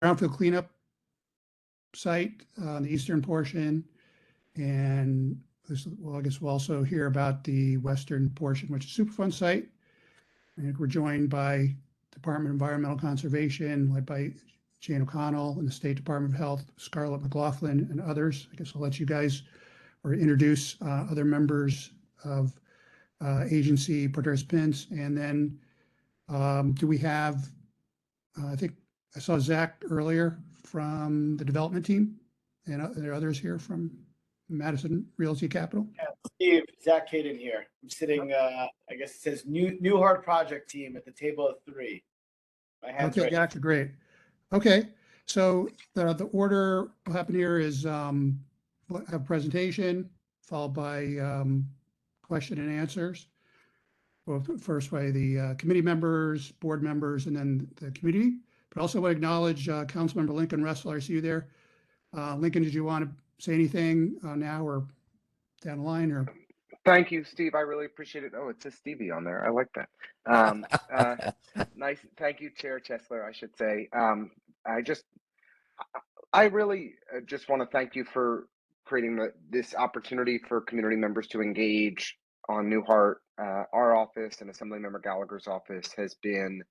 brownfield cleanup site on the eastern portion. And this, well, I guess we'll also hear about the western portion, which is a Superfund site. And we're joined by Department of Environmental Conservation, led by Jane O'Connell, and the State Department of Health, Scarlett McLaughlin, and others. I guess I'll let you guys or introduce other members of agency participants. And then do we have, I think I saw Zach earlier from the development team, and there are others here from Madison Realty Capital. Yeah, Steve, Zach Caden here. I'm sitting, I guess it says New Heart Project team at the table of 3. My hand's Okay, ready. gotcha, great. Okay, so the order will happen here is we'll have a presentation followed by question and answers. Well, first by the committee members, board members, and then the community. But also want to acknowledge Councilmember Lincoln Russell. I see you there. Lincoln, did you want to say anything now or down the line? Or Thank you, Steve. I really appreciate it. Oh, it says Stevie on there. I like that. Nice. Thank you, Chair Chesler, I should say. I really just want to thank you for creating this opportunity for community members to engage on New Heart. Our office and Assemblymember Gallagher's office has been,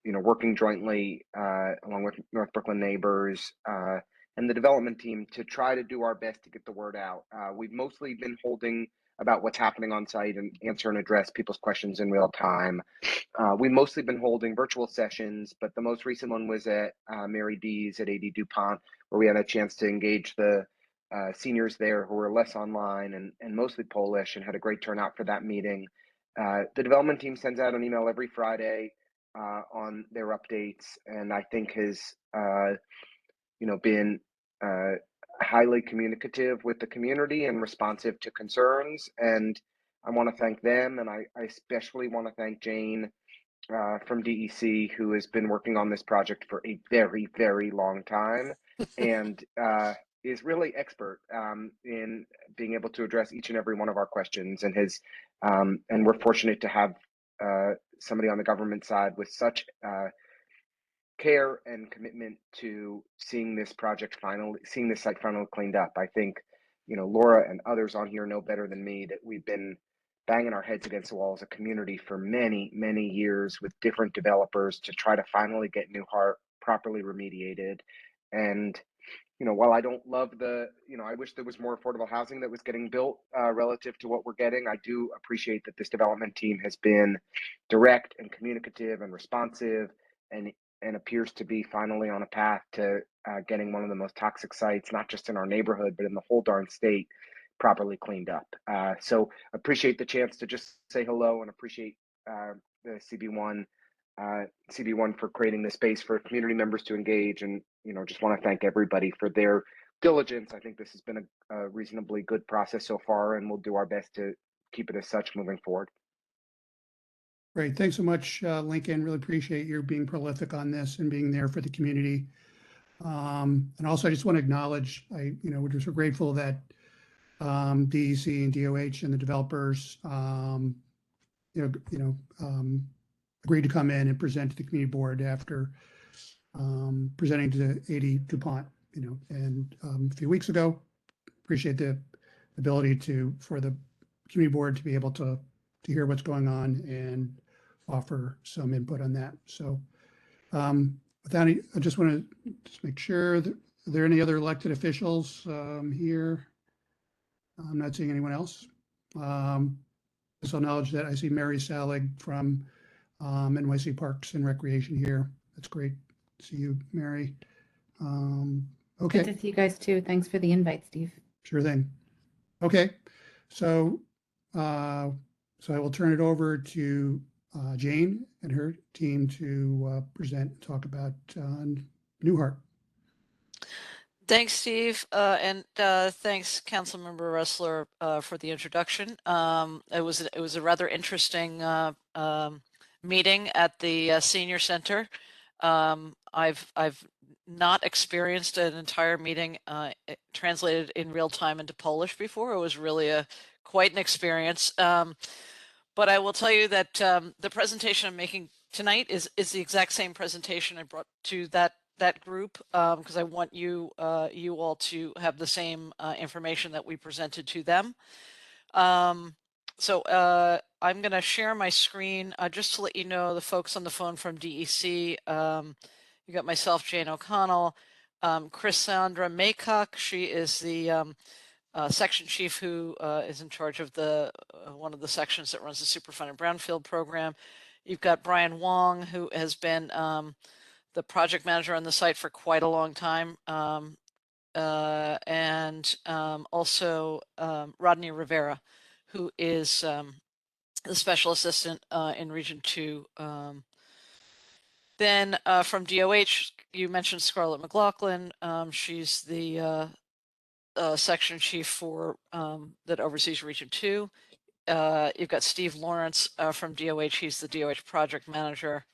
working jointly along with North Brooklyn Neighbors and the development team to try to do our best to get the word out. We've mostly been holding about what's happening on site and answer and address people's questions in real time. We've mostly been holding virtual sessions, but the most recent one was at Mary D's at 80 DuPont, where we had a chance to engage the seniors there who were less online and mostly Polish, and had a great turnout for that meeting. The development team sends out an email every Friday on their updates, and I think has been highly communicative with the community and responsive to concerns. And I want to thank them, and I especially want to thank Jane from DEC, who has been working on this project for a very, very long time and is really expert in being able to address each and every one of our questions, and and we're fortunate to have somebody on the government side with such care and commitment to seeing this site finally cleaned up. I think, Laura and others on here know better than me that we've been banging our heads against the wall as a community for many, many years with different developers to try to finally get New Heart properly remediated. And, while I don't love I wish there was more affordable housing that was getting built relative to what we're getting. I do appreciate that this development team has been direct and communicative and responsive and appears to be finally on a path to getting one of the most toxic sites, not just in our neighborhood, but in the whole darn state, properly cleaned up. So appreciate the chance to just say hello, and appreciate the CB1 for creating the space for community members to engage, and just want to thank everybody for their diligence. I think this has been a reasonably good process so far, and we'll do our best to keep it as such moving forward. Great, thanks so much, Lincoln. Really appreciate your being prolific on this and being there for the community. And also, I just want to acknowledge, we're just grateful that DEC and DOH and the developers, agreed to come in and present to the community board after presenting to 80 DuPont, and a few weeks ago. Appreciate the ability for the community board to be able to hear what's going on and offer some input on that. So with that, I just want to make sure that, are there any other elected officials here? I'm not seeing anyone else. Just acknowledge that I see Mary Salig from NYC Parks and Recreation here. That's great to see you, Mary. Okay. Good to see you guys too. Thanks for the invite, Steve. Sure thing. Okay, so I will turn it over to Jane and her team to present and talk about New Heart. Thanks, Steve, and thanks, Councilmember Ressler, for the introduction. It was a rather interesting meeting at the senior center. I've not experienced an entire meeting translated in real time into Polish before. It was really quite an experience. But I will tell you that the presentation I'm making tonight is the exact same presentation I brought to that that group because I want you you all to have the same information that we presented to them. So I'm going to share my screen just to let you know the folks on the phone from DEC. You got myself, Jane O'Connell, Cassandra Maycock. She is the section chief who is in charge of the one of the sections that runs the Superfund and Brownfield program. You've got Brian Wong, who has been the project manager on the site for quite a long time. And also Rodney Rivera, who is the special assistant in Region 2. Then from DOH, you mentioned Scarlett McLaughlin. She's the section chief for that oversees Region 2. You've got Steve Lawrence from DOH. He's the DOH project manager.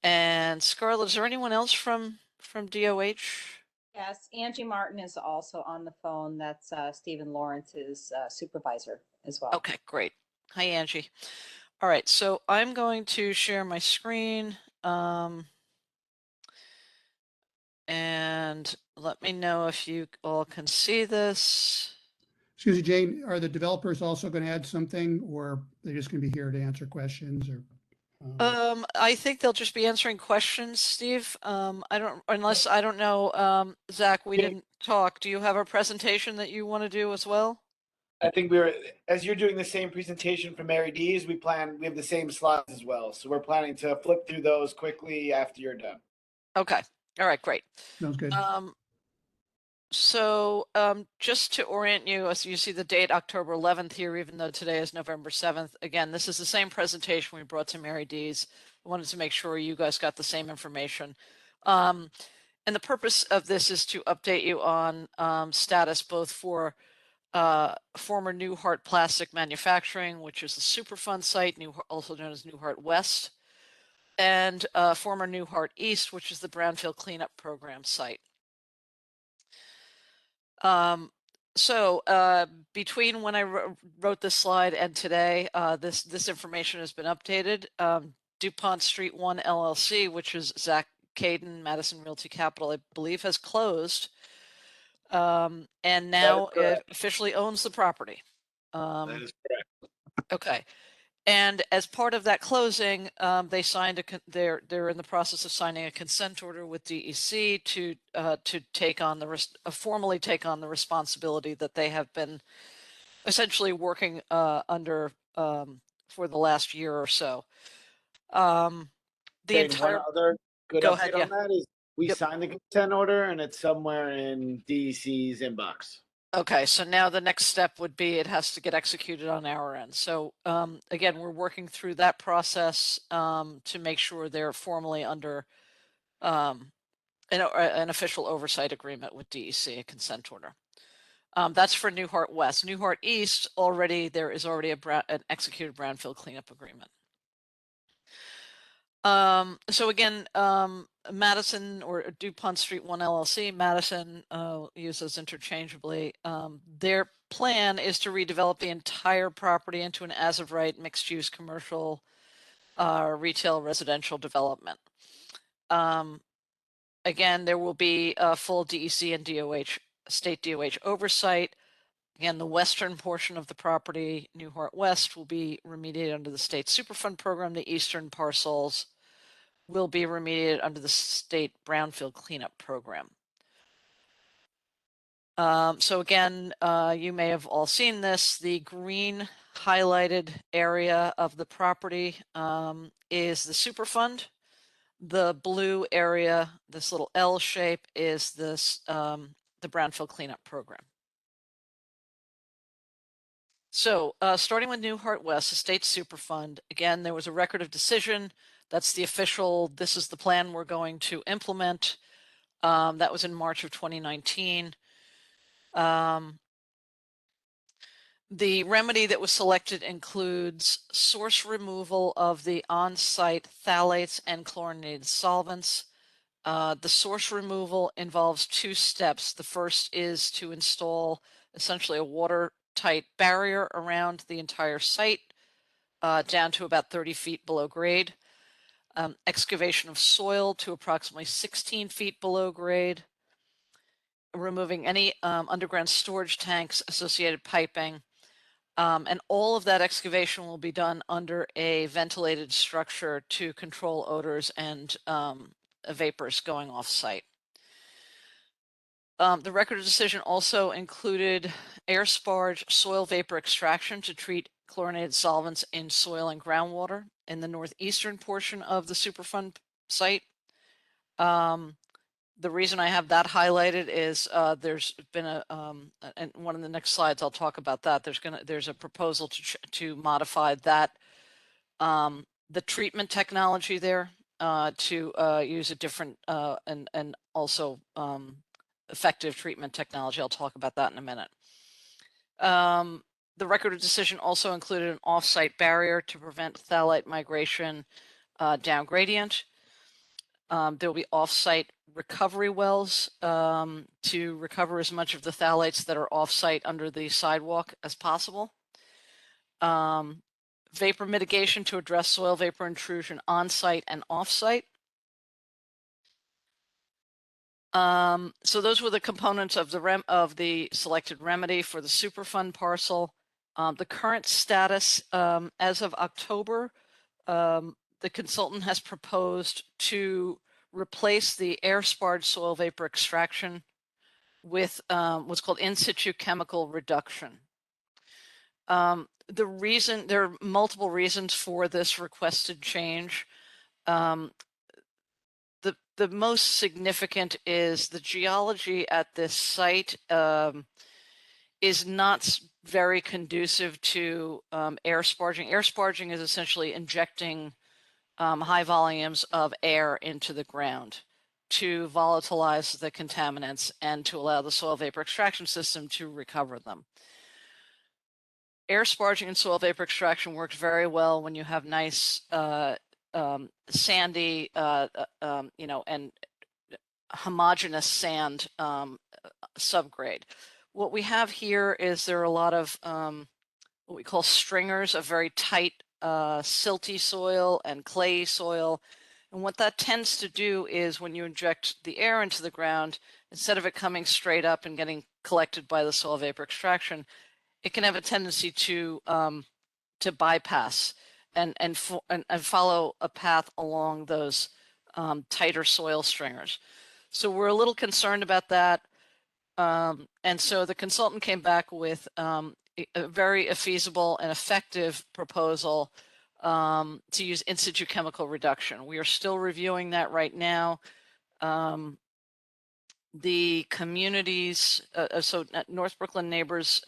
And Scarlett, is there anyone else from DOH? Yes, Angie Martin is also on the phone. That's Stephen Lawrence's supervisor as well. Okay, great. Hi, Angie. All right, so I'm going to share my screen. And let me know if you all can see this. Excuse me, Jane, are the developers also going to add something, or they're just going to be here to answer questions, or? I think they'll just be answering questions, Steve. I don't know, Zach, we Yeah. didn't talk. Do you have a presentation that you want to do as well? I think as you're doing the same presentation for Mary D's, we have the same slides as well. So we're planning to flip through those quickly after you're done. Okay. All right, great. Sounds good. So just to orient you, as you see the date October 11th here, even though today is November 7th, again, this is the same presentation we brought to Mary D's. We wanted to make sure you guys got the same information. And the purpose of this is to update you on status both for former Newhart Plastic Manufacturing, which is the Superfund site, also known as Newhart West, and former Newhart East, which is the Brownfield Cleanup Program site. So between when I wrote this slide and today, this information has been updated. DuPont Street 1 LLC, which is Zach Caden, Madison Realty Capital, I believe, has closed. And now it officially owns the property. That is correct. Okay. And as part of that closing, they signed they're in the process of signing a consent order with DEC to take on formally take on the responsibility that they have been essentially working under for the last year or so. The Jane, entire one other good Go update ahead, on yeah. that is we Yep. signed the consent order and it's somewhere in DEC's inbox. Okay, so now the next step would be it has to get executed on our end. So again, we're working through that process to make sure they're formally under an official oversight agreement with DEC, a consent order. That's for Newhart West. Newhart East, there is already an executed brownfield cleanup agreement. So again, Madison or DuPont Street 1 LLC, Madison, use those interchangeably. Their plan is to redevelop the entire property into an as-of-right mixed-use commercial, retail, residential development. Again, there will be a full DEC and DOH, state DOH oversight. Again, the western portion of the property, Newhart West, will be remediated under the state Superfund program. The eastern parcels will be remediated under the state brownfield cleanup program. So again, you may have all seen this. The green highlighted area of the property is the Superfund. The blue area, this little L shape, is this the brownfield cleanup program. So starting with Newhart West, the state Superfund, again, there was a record of decision. That's the official, this is the plan we're going to implement. That was in March of 2019. The remedy that was selected includes source removal of the on-site phthalates and chlorinated solvents. The source removal involves two steps. The first is to install essentially a watertight barrier around the entire site down to about 30 feet below grade. excavation of soil to approximately 16 feet below grade, removing any underground storage tanks, associated piping, and all of that excavation will be done under a ventilated structure to control odors and vapors going off site. The record of decision also included air sparge soil vapor extraction to treat chlorinated solvents in soil and groundwater in the northeastern portion of the Superfund site. The reason I have that highlighted is there's been and one of the next slides I'll talk about that. There's a proposal to modify that the treatment technology there to use a different and also effective treatment technology. I'll talk about that in a minute. The record of decision also included an off-site barrier to prevent phthalate migration down gradient. There will be off-site recovery wells to recover as much of the phthalates that are off-site under the sidewalk as possible. Vapor mitigation to address soil vapor intrusion on-site and off-site. So those were the components of the selected remedy for the Superfund parcel. The current status as of October, the consultant has proposed to replace the air sparge soil vapor extraction with what's called in situ chemical reduction. There are multiple reasons for this requested change. The most significant is the geology at this site is not very conducive to air sparging. Air sparging is essentially injecting high volumes of air into the ground to volatilize the contaminants and to allow the soil vapor extraction system to recover them. Air sparging and soil vapor extraction works very well when you have nice sandy, and homogeneous sand subgrade. What we have here is there are a lot of what we call stringers of very tight silty soil and clayey soil. And what that tends to do is when you inject the air into the ground, instead of it coming straight up and getting collected by the soil vapor extraction, it can have a tendency to bypass and follow a path along those tighter soil stringers. So we're a little concerned about that. And so the consultant came back with a very feasible and effective proposal to use in situ chemical reduction. We are still reviewing that right now. The communities, so North Brooklyn Neighbors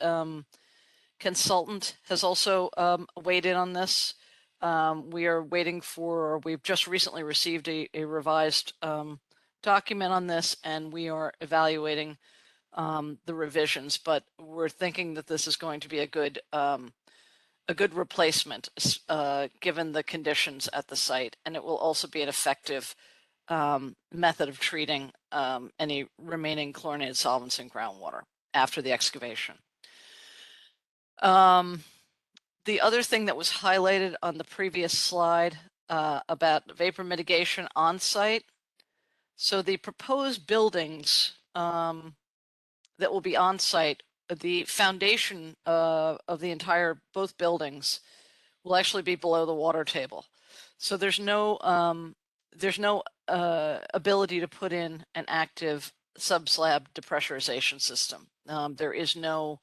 consultant has also weighed in on this. We are waiting for, we've just recently received a revised document on this, and we are evaluating the revisions, but we're thinking that this is going to be a good replacement given the conditions at the site, and it will also be an effective method of treating any remaining chlorinated solvents in groundwater after the excavation. The other thing that was highlighted on the previous slide about vapor mitigation on site. So the proposed buildings that will be on site, the foundation of the both buildings will actually be below the water table. So there's no ability to put in an active subslab depressurization system. There's no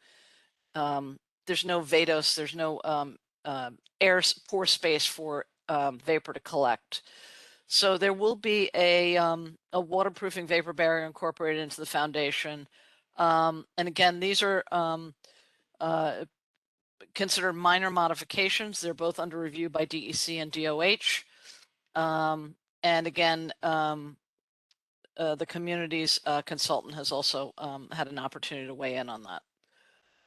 VADOS, there's no air pore space for vapor to collect. So there will be a waterproofing vapor barrier incorporated into the foundation. And again, these are considered minor modifications. They're both under review by DEC and DOH. And again, the community's consultant has also had an opportunity to weigh in on that.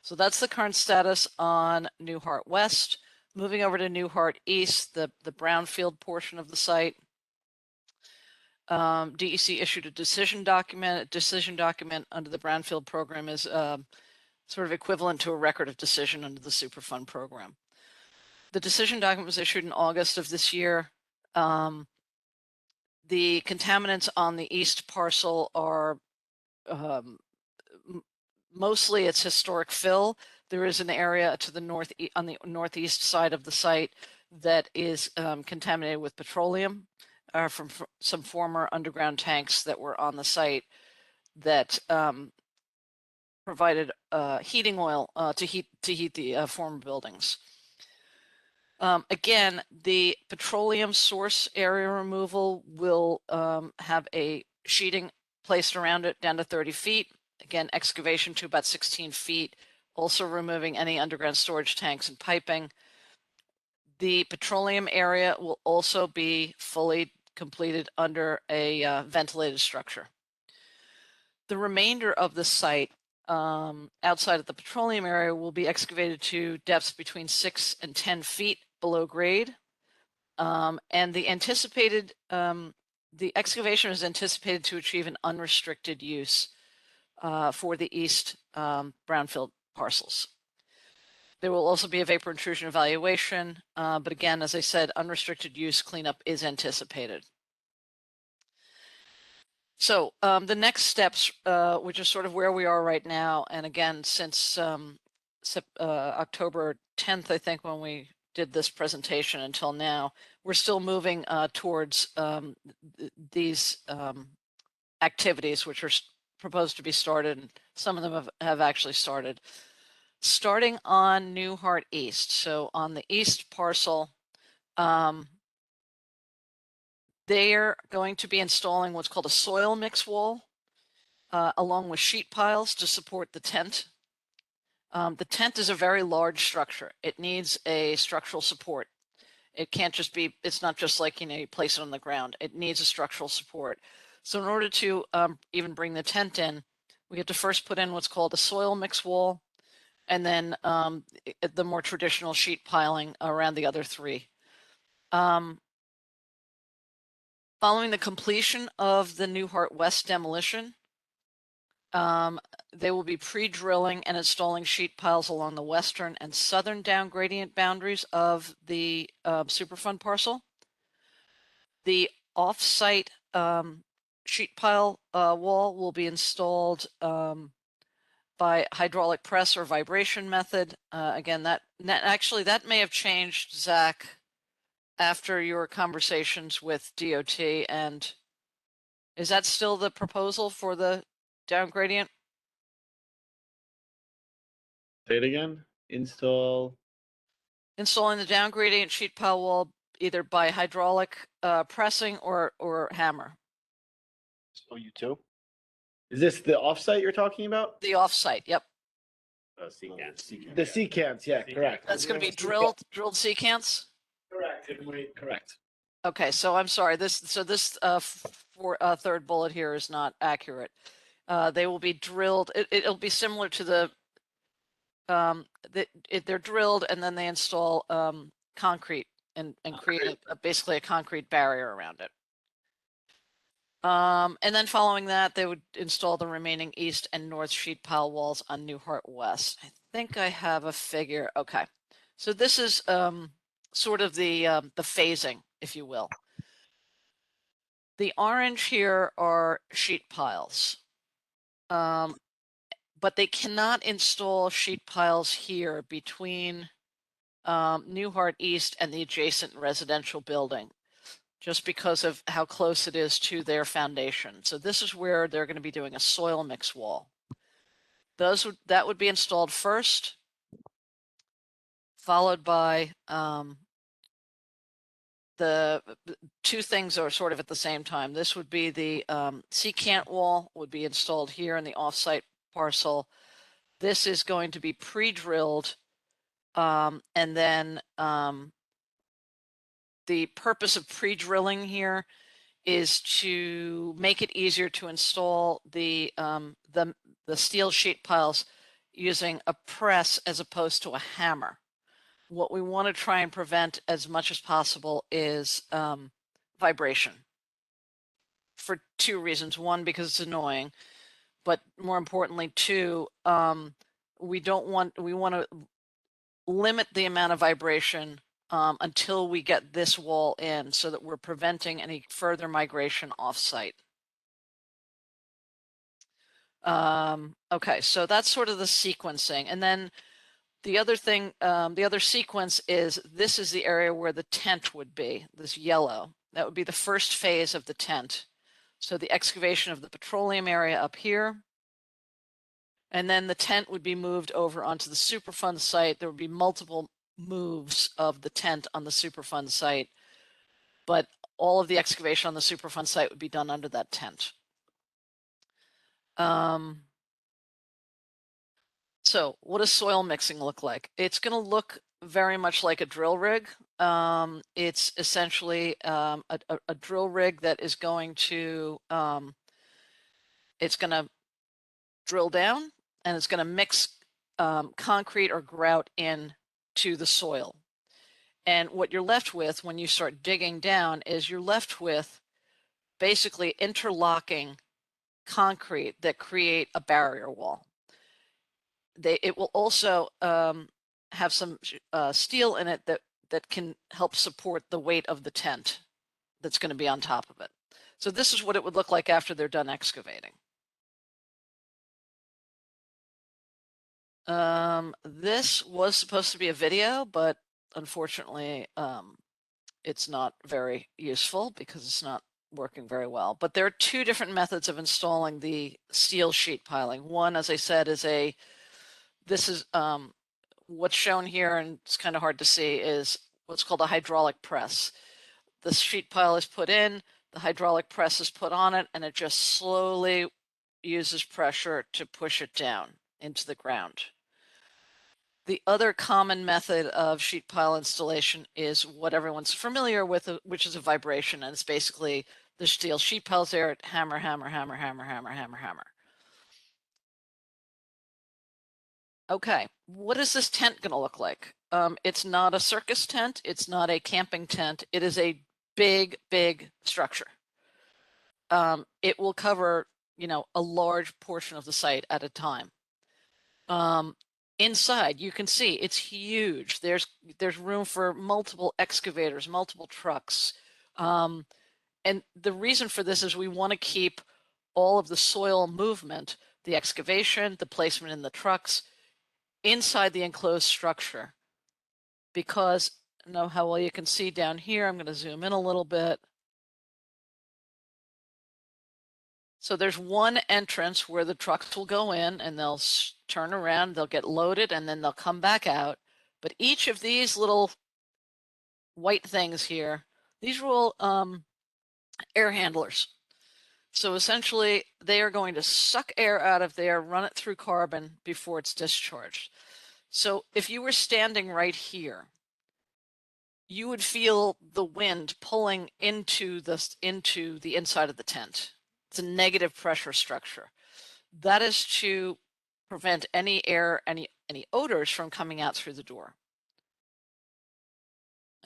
So that's the current status on Newhart West. Moving over to Newhart East, the brownfield portion of the site. DEC issued a decision document. A decision document under the brownfield program is sort of equivalent to a record of decision under the Superfund program. The decision document was issued in August of this year. The contaminants on the east parcel are mostly it's historic fill. There is an area to the north on the northeast side of the site that is contaminated with petroleum from some former underground tanks that were on the site that provided heating oil to heat the former buildings. Again, the petroleum source area removal will have a sheeting placed around it down to 30 feet. Again, excavation to about 16 feet, also removing any underground storage tanks and piping. The petroleum area will also be fully completed under a ventilated structure. The remainder of the site outside of the petroleum area will be excavated to depths between 6 and 10 feet below grade. And the excavation is anticipated to achieve an unrestricted use for the east brownfield parcels. There will also be a vapor intrusion evaluation, but again, as I said, unrestricted use cleanup is anticipated. So the next steps, which is sort of where we are right now, and again, since October 10th, I think, when we did this presentation until now, we're still moving towards these activities, which are proposed to be started, and some of them have actually started. Starting on Newhart East, so on the east parcel, they're going to be installing what's called a soil mix wall, along with sheet piles to support the tent. The tent is a very large structure. It needs a structural support. It can't just be, it's not just like, you place it on the ground. It needs a structural support. So in order to even bring the tent in, we have to first put in what's called a soil mix wall, and then the more traditional sheet piling around the other three. Following the completion of the Newhart West demolition, they will be pre-drilling and installing sheet piles along the western and southern down gradient boundaries of the Superfund parcel. The off-site sheet pile wall will be installed by hydraulic press or vibration method. Again, that may have changed, Zach, after your conversations with DOT. And is that still the proposal for the down gradient? Say it again. Installing the down gradient sheet pile wall either by hydraulic pressing or hammer. you too. Is this the offsite you're talking about? The offsite, yep. The secants, yeah, correct. That's going to be drilled secants. Correct. Okay, so I'm sorry. This third bullet here is not accurate. They will be drilled. It'll be similar to the. They're drilled and then they install concrete and create basically a concrete barrier around it. And then following that, they would install the remaining east and north sheet pile walls on Newhart West. I think I have a figure. Okay, so this is sort of the phasing, if you will. The orange here are sheet piles, but they cannot install sheet piles here between Newhart East and the adjacent residential building, just because of how close it is to their foundation. So this is where they're going to be doing a soil mix wall. That would be installed first, followed by the two things are sort of at the same time. This would be the secant wall would be installed here in the offsite parcel. This is going to be pre-drilled, and then the purpose of pre-drilling here is to make it easier to install the steel sheet piles using a press as opposed to a hammer. What we want to try and prevent as much as possible is vibration, for two reasons. One, because it's annoying, but more importantly, two, we want to limit the amount of vibration until we get this wall in so that we're preventing any further migration off-site. Okay, so that's sort of the sequencing. And then the other thing, the other sequence is this is the area where the tent would be, this yellow. That would be the first phase of the tent. So the excavation of the petroleum area up here. And then the tent would be moved over onto the Superfund site. There would be multiple moves of the tent on the Superfund site, but all of the excavation on the Superfund site would be done under that tent. So what does soil mixing look like? It's going to look very much like a drill rig. It's essentially a drill rig that is going to, it's going to drill down and it's going to mix concrete or grout in to the soil. And what you're left with when you start digging down is you're left with basically interlocking concrete that create a barrier wall. It will also have some steel in it that can help support the weight of the tent that's going to be on top of it. So this is what it would look like after they're done excavating. This was supposed to be a video, but unfortunately, it's not very useful because it's not working very well. But there are two different methods of installing the steel sheet piling. One, as I said, is this is what's shown here, and it's kind of hard to see, is what's called a hydraulic press. The sheet pile is put in, the hydraulic press is put on it, and it just slowly uses pressure to push it down into the ground. The other common method of sheet pile installation is what everyone's familiar with, which is a vibration, and it's basically the steel sheet piles there, hammer, hammer, hammer, hammer, hammer, hammer, hammer. Okay, what is this tent going to look like? It's not a circus tent. It's not a camping tent. It is a big, big structure. It will cover, a large portion of the site at a time. Inside, you can see it's huge. There's room for multiple excavators, multiple trucks. And the reason for this is we want to keep all of the soil movement, the excavation, the placement in the trucks, inside the enclosed structure, because I don't know how well you can see down here. I'm going to zoom in a little bit. So there's one entrance where the trucks will go in and they'll turn around, they'll get loaded, and then they'll come back out. But each of these little white things here, these are all air handlers. So essentially, they are going to suck air out of there, run it through carbon before it's discharged. So if you were standing right here, you would feel the wind pulling into the inside of the tent. It's a negative pressure structure. That is to prevent any air, any odors from coming out through the door.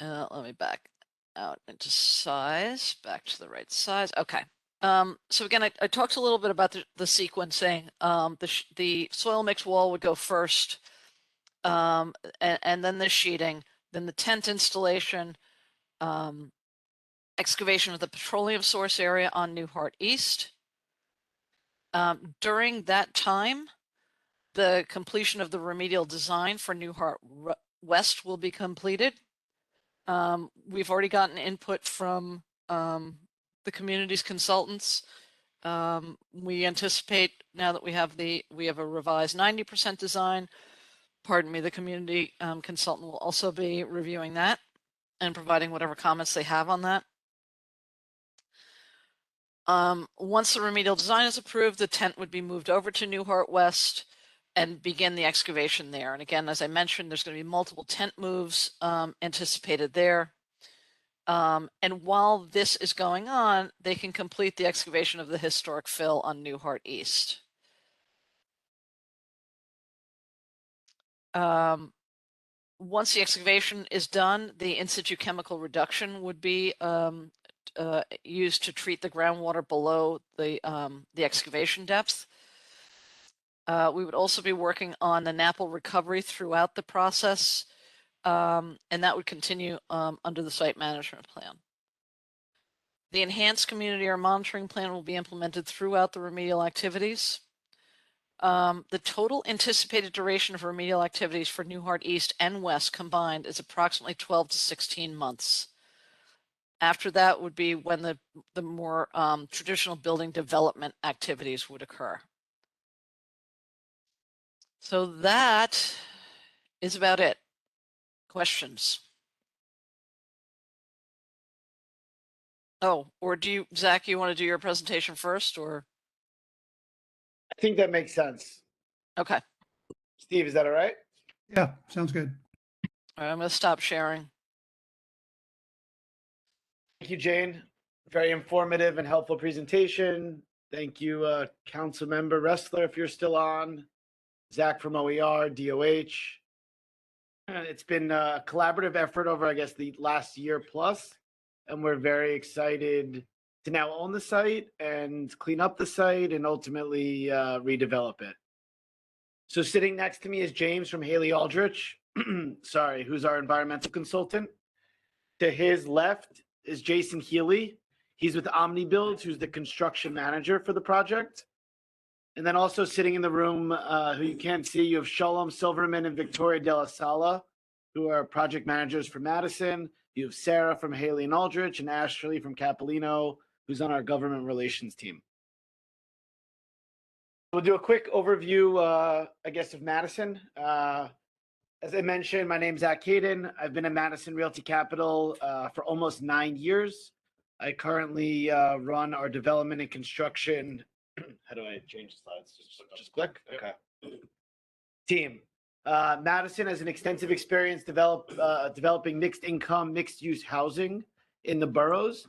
Let me back out into size, back to the right size. Okay. So again, I talked a little bit about the sequencing. The soil mix wall would go first, and then the sheeting, then the tent installation, excavation of the petroleum source area on Newhart East. During that time, the completion of the remedial design for Newhart West will be completed. We've already gotten input from the community's consultants. We anticipate now that we have a revised 90% design. Pardon me, the community consultant will also be reviewing that and providing whatever comments they have on that. Once the remedial design is approved, the tent would be moved over to Newhart West and begin the excavation there. And again, as I mentioned, there's going to be multiple tent moves anticipated there. And while this is going on, they can complete the excavation of the historic fill on Newhart East. Once the excavation is done, the in-situ chemical reduction would be used to treat the groundwater below the excavation depth. We would also be working on the NAPL recovery throughout the process. And that would continue under the site management plan. The enhanced community or monitoring plan will be implemented throughout the remedial activities. The total anticipated duration of remedial activities for Newhart East and West combined is approximately 12 to 16 months. After that would be when the more traditional building development activities would occur. So that is about it. Questions? Oh, or do you, Zach, you want to do your presentation first, or? I think that makes sense. Okay, Steve, is that all right? Yeah, sounds good. all right, I'm going to stop sharing. Thank you, Jane. Very informative and helpful presentation. Thank you, Councilmember Wrestler, if you're still on. Zach from OER, DOH. It's been a collaborative effort over, I guess, the last year plus, and we're very excited to now own the site and clean up the site and ultimately redevelop it. So sitting next to me is James from Haley Aldrich, sorry, who's our environmental consultant. To his left is Jason Healy. He's with OmniBuild, who's the construction manager for the project. And then also sitting in the room, who you can't see, you have Shalom Silverman and Victoria Della Sala, who are project managers for Madison. You have Sarah from Haley and Aldrich and Ashley from Capolino, who's on our government relations team. We'll do a quick overview, I guess, of Madison. As I mentioned, my name's Zach Caden. I've been at Madison Realty Capital for almost 9 years. I currently run our development and construction. How do I change the slides? Just click. Okay. Team. Madison has an extensive experience developing mixed income, mixed use housing in the boroughs.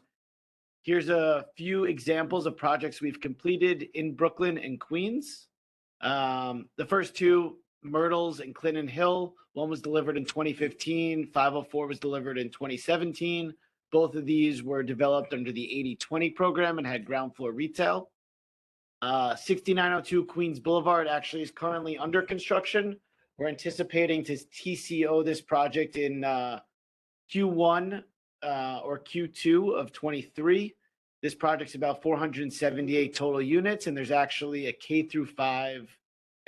Here's a few examples of projects we've completed in Brooklyn and Queens. The first two, Myrtles and Clinton Hill. One was delivered in 2015. 504 was delivered in 2017. Both of these were developed under the 80/20 program and had ground floor retail. 6902 Queens Boulevard actually is currently under construction. We're anticipating to TCO this project in Q1 or Q2 of 23. This project's about 478 total units, and there's actually a K-5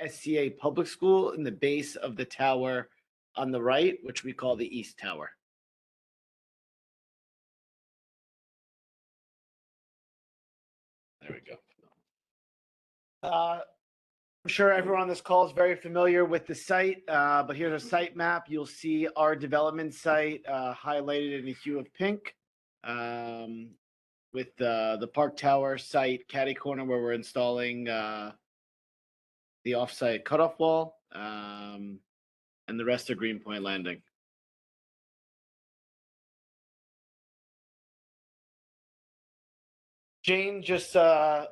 SCA public school in the base of the tower on the right, which we call the East Tower. There we go. I'm sure everyone on this call is very familiar with the site, but here's a site map. You'll see our development site highlighted in a hue of pink, with the Park Tower site catty corner where we're installing the offsite cutoff wall, and the rest are Greenpoint Landing. Jane just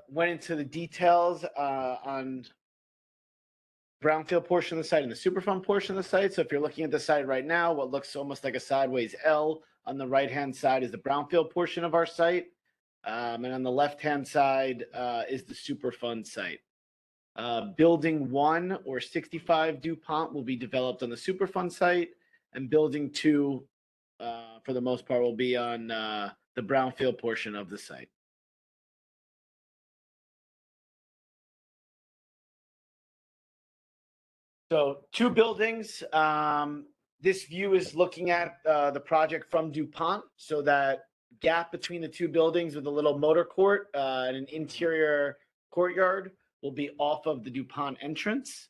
went into the details on brownfield portion of the site and the Superfund portion of the site. So if you're looking at the site right now, what looks almost like a sideways L on the right-hand side is the brownfield portion of our site. And on the left-hand side is the Superfund site. Building 1 or 65 DuPont will be developed on the Superfund site, and building 2, for the most part, will be on the brownfield portion of the site. So 2 buildings. This view is looking at the project from DuPont. So that gap between the 2 buildings with a little motor court and an interior courtyard will be off of the DuPont entrance.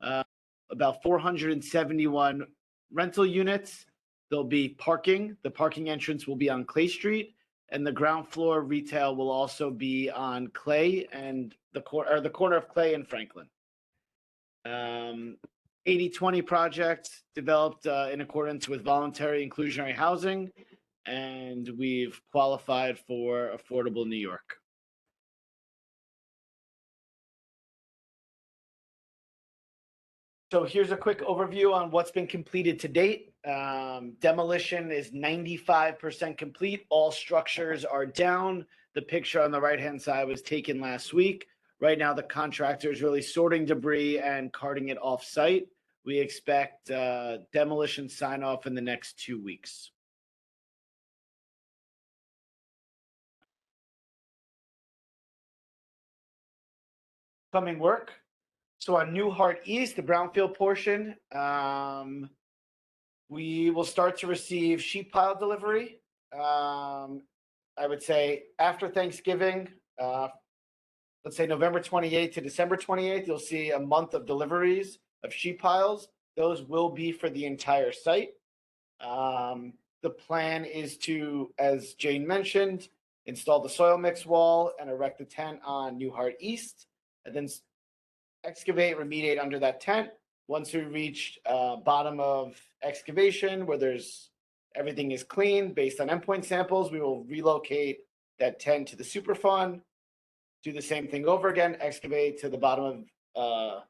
About 471 rental units. There'll be parking. The parking entrance will be on Clay Street, and the ground floor retail will also be on Clay and the corner of Clay and Franklin. 80/20 project developed in accordance with voluntary inclusionary housing, and we've qualified for Affordable New York. So here's a quick overview on what's been completed to date. Demolition is 95% complete. All structures are down. The picture on the right-hand side was taken last week. Right now, the contractor is really sorting debris and carting it off-site. We expect demolition sign off in the next 2 weeks. Coming work. So on New Hart East, the brownfield portion, we will start to receive sheet pile delivery. I would say after Thanksgiving, let's say November 28th to December 28th, you'll see a month of deliveries of sheet piles. Those will be for the entire site. The plan is to, as Jane mentioned, install the soil mix wall and erect the tent on New Hart East, and then excavate, remediate under that tent. Once we reach bottom of excavation where everything is clean based on endpoint samples, we will relocate that tent to the Superfund, do the same thing over again, excavate to the bottom of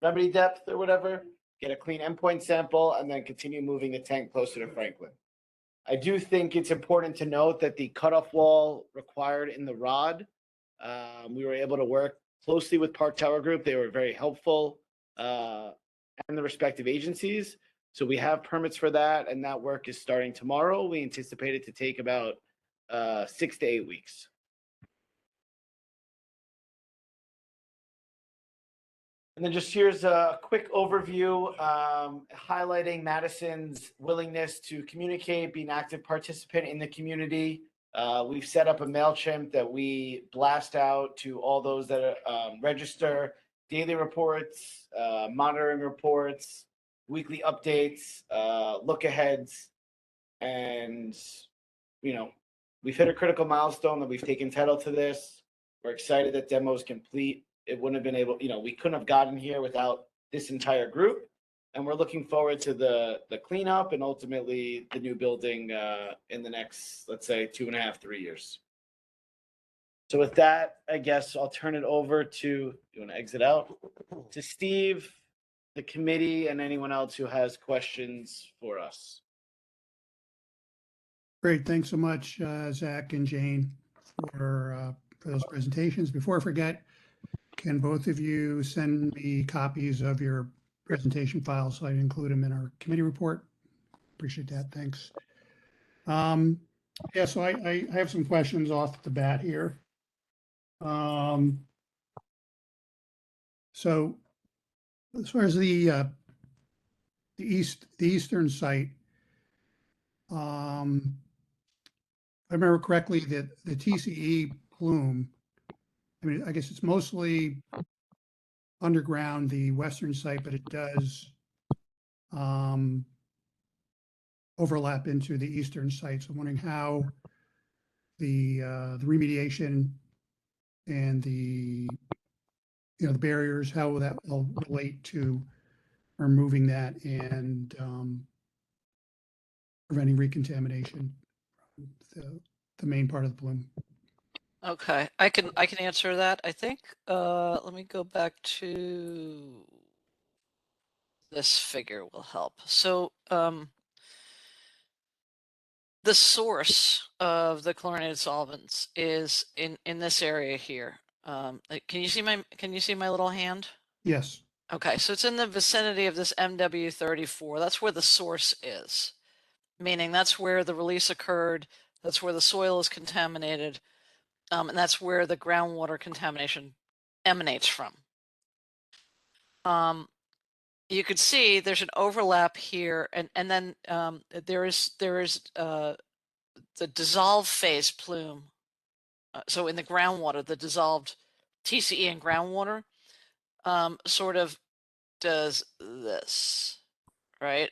remedy depth or whatever, get a clean endpoint sample, and then continue moving the tank closer to Franklin. I do think it's important to note that the cutoff wall required in the ROD, we were able to work closely with Park Tower Group. They were very helpful, and the respective agencies. So we have permits for that, and that work is starting tomorrow. We anticipate it to take about 6 to 8 weeks. And then just here's a quick overview highlighting Madison's willingness to communicate, be an active participant in the community. We've set up a MailChimp that we blast out to all those that register, daily reports, monitoring reports, weekly updates, look aheads. And, we've hit a critical milestone that we've taken title to this. We're excited that demo is complete. It wouldn't have been able, we couldn't have gotten here without this entire group. And we're looking forward to the cleanup and ultimately the new building in the next, let's say, 2.5, 3 years. So with that, I guess I'll turn it over to, you want to exit out? To Steve, the committee, and anyone else who has questions for us. Great. Thanks so much, Zach and Jane, for those presentations. Before I forget, can both of you send me copies of your presentation files so I include them in our committee report? Appreciate that. Thanks. Yeah, so I have some questions off the bat here. So as far as the eastern site, if I remember correctly, that the TCE plume, I mean, I guess it's mostly underground, the western site, but it does overlap into the eastern site. So I'm wondering how the remediation and the barriers, how that will relate to removing that and preventing recontamination, the main part of the plume. Okay, I can answer that, I think. Let me go back to this figure will help. So the source of the chlorinated solvents is in this area here. Can you see my little hand? Yes. Okay, so it's in the vicinity of this MW34. That's where the source is, meaning that's where the release occurred. That's where the soil is contaminated. And that's where the groundwater contamination emanates from. You could see there's an overlap here, and then there is the dissolved phase plume. So in the groundwater, the dissolved TCE in groundwater sort of does this, right?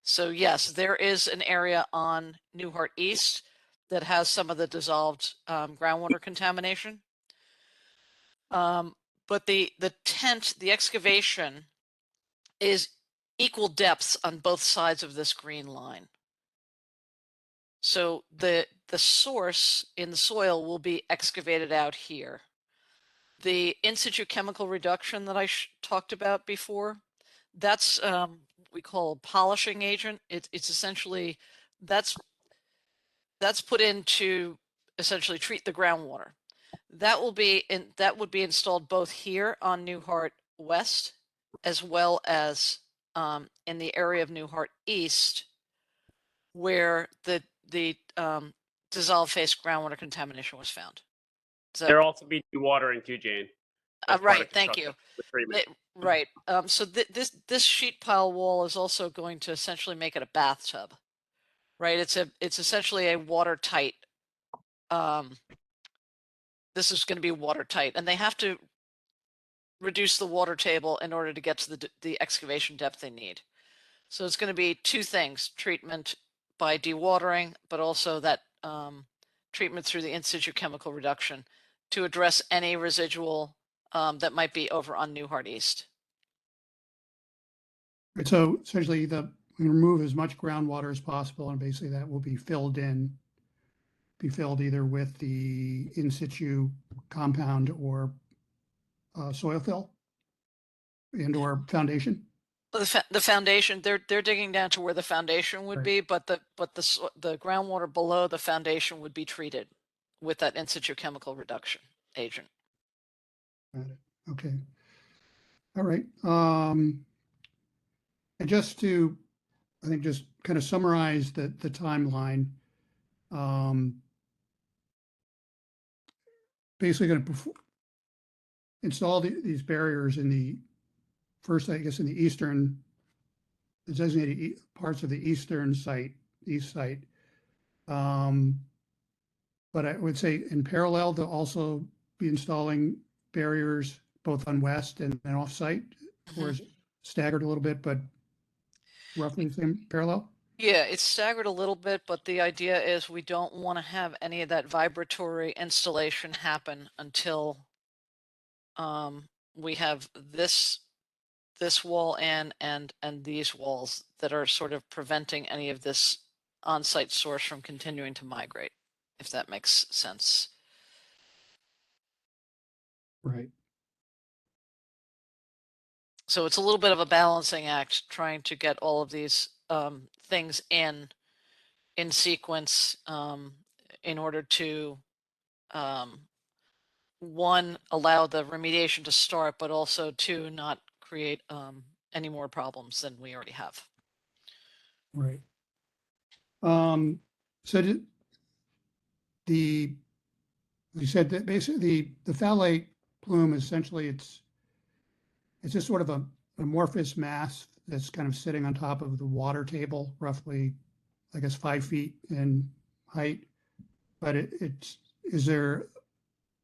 So yes, there is an area on New Hart East that has some of the dissolved groundwater contamination. But the tent, the excavation is equal depths on both sides of this green line. So the source in the soil will be excavated out here. The in situ chemical reduction that I talked about before, that's we call a polishing agent. It's essentially that's put in to essentially treat the groundwater. That would be installed both here on New Hart West as well as in the area of Newhart East, where the dissolved phase groundwater contamination was found. So, There'll also be dewatering too, Jane. as part of right, thank you. construction, the treatment. Right. So this sheet pile wall is also going to essentially make it a bathtub, right? It's essentially a watertight. This is going to be watertight, and they have to reduce the water table in order to get to the excavation depth they need. So it's going to be two things: treatment by dewatering, but also that treatment through the in situ chemical reduction to address any residual that might be over on Newhart East. Right, so essentially we remove as much groundwater as possible, and basically that will be filled either with the in situ compound or soil fill and or foundation. The foundation, they're digging down to where the foundation would Right. be, but the groundwater below the foundation would be treated with that in situ chemical reduction agent. Got it. Okay. All right. And just to, I think, just kind of summarize the timeline. Basically going to install these barriers in the first, I guess, in the eastern, the designated parts of the eastern site, east site. But I would say in parallel, they'll also be installing barriers both on west and off site, or is it staggered a little bit, but roughly the same parallel? Yeah, it's staggered a little bit, but the idea is we don't want to have any of that vibratory installation happen until we have this wall and these walls that are sort of preventing any of this on-site source from continuing to migrate, if that makes sense. Right. So it's a little bit of a balancing act trying to get all of these things in sequence in order to one, allow the remediation to start, but also two, not create any more problems than we already have. Right. So you said that basically the phthalate plume, essentially it's just sort of a amorphous mass that's kind of sitting on top of the water table, roughly, I guess, 5 feet in height. But is there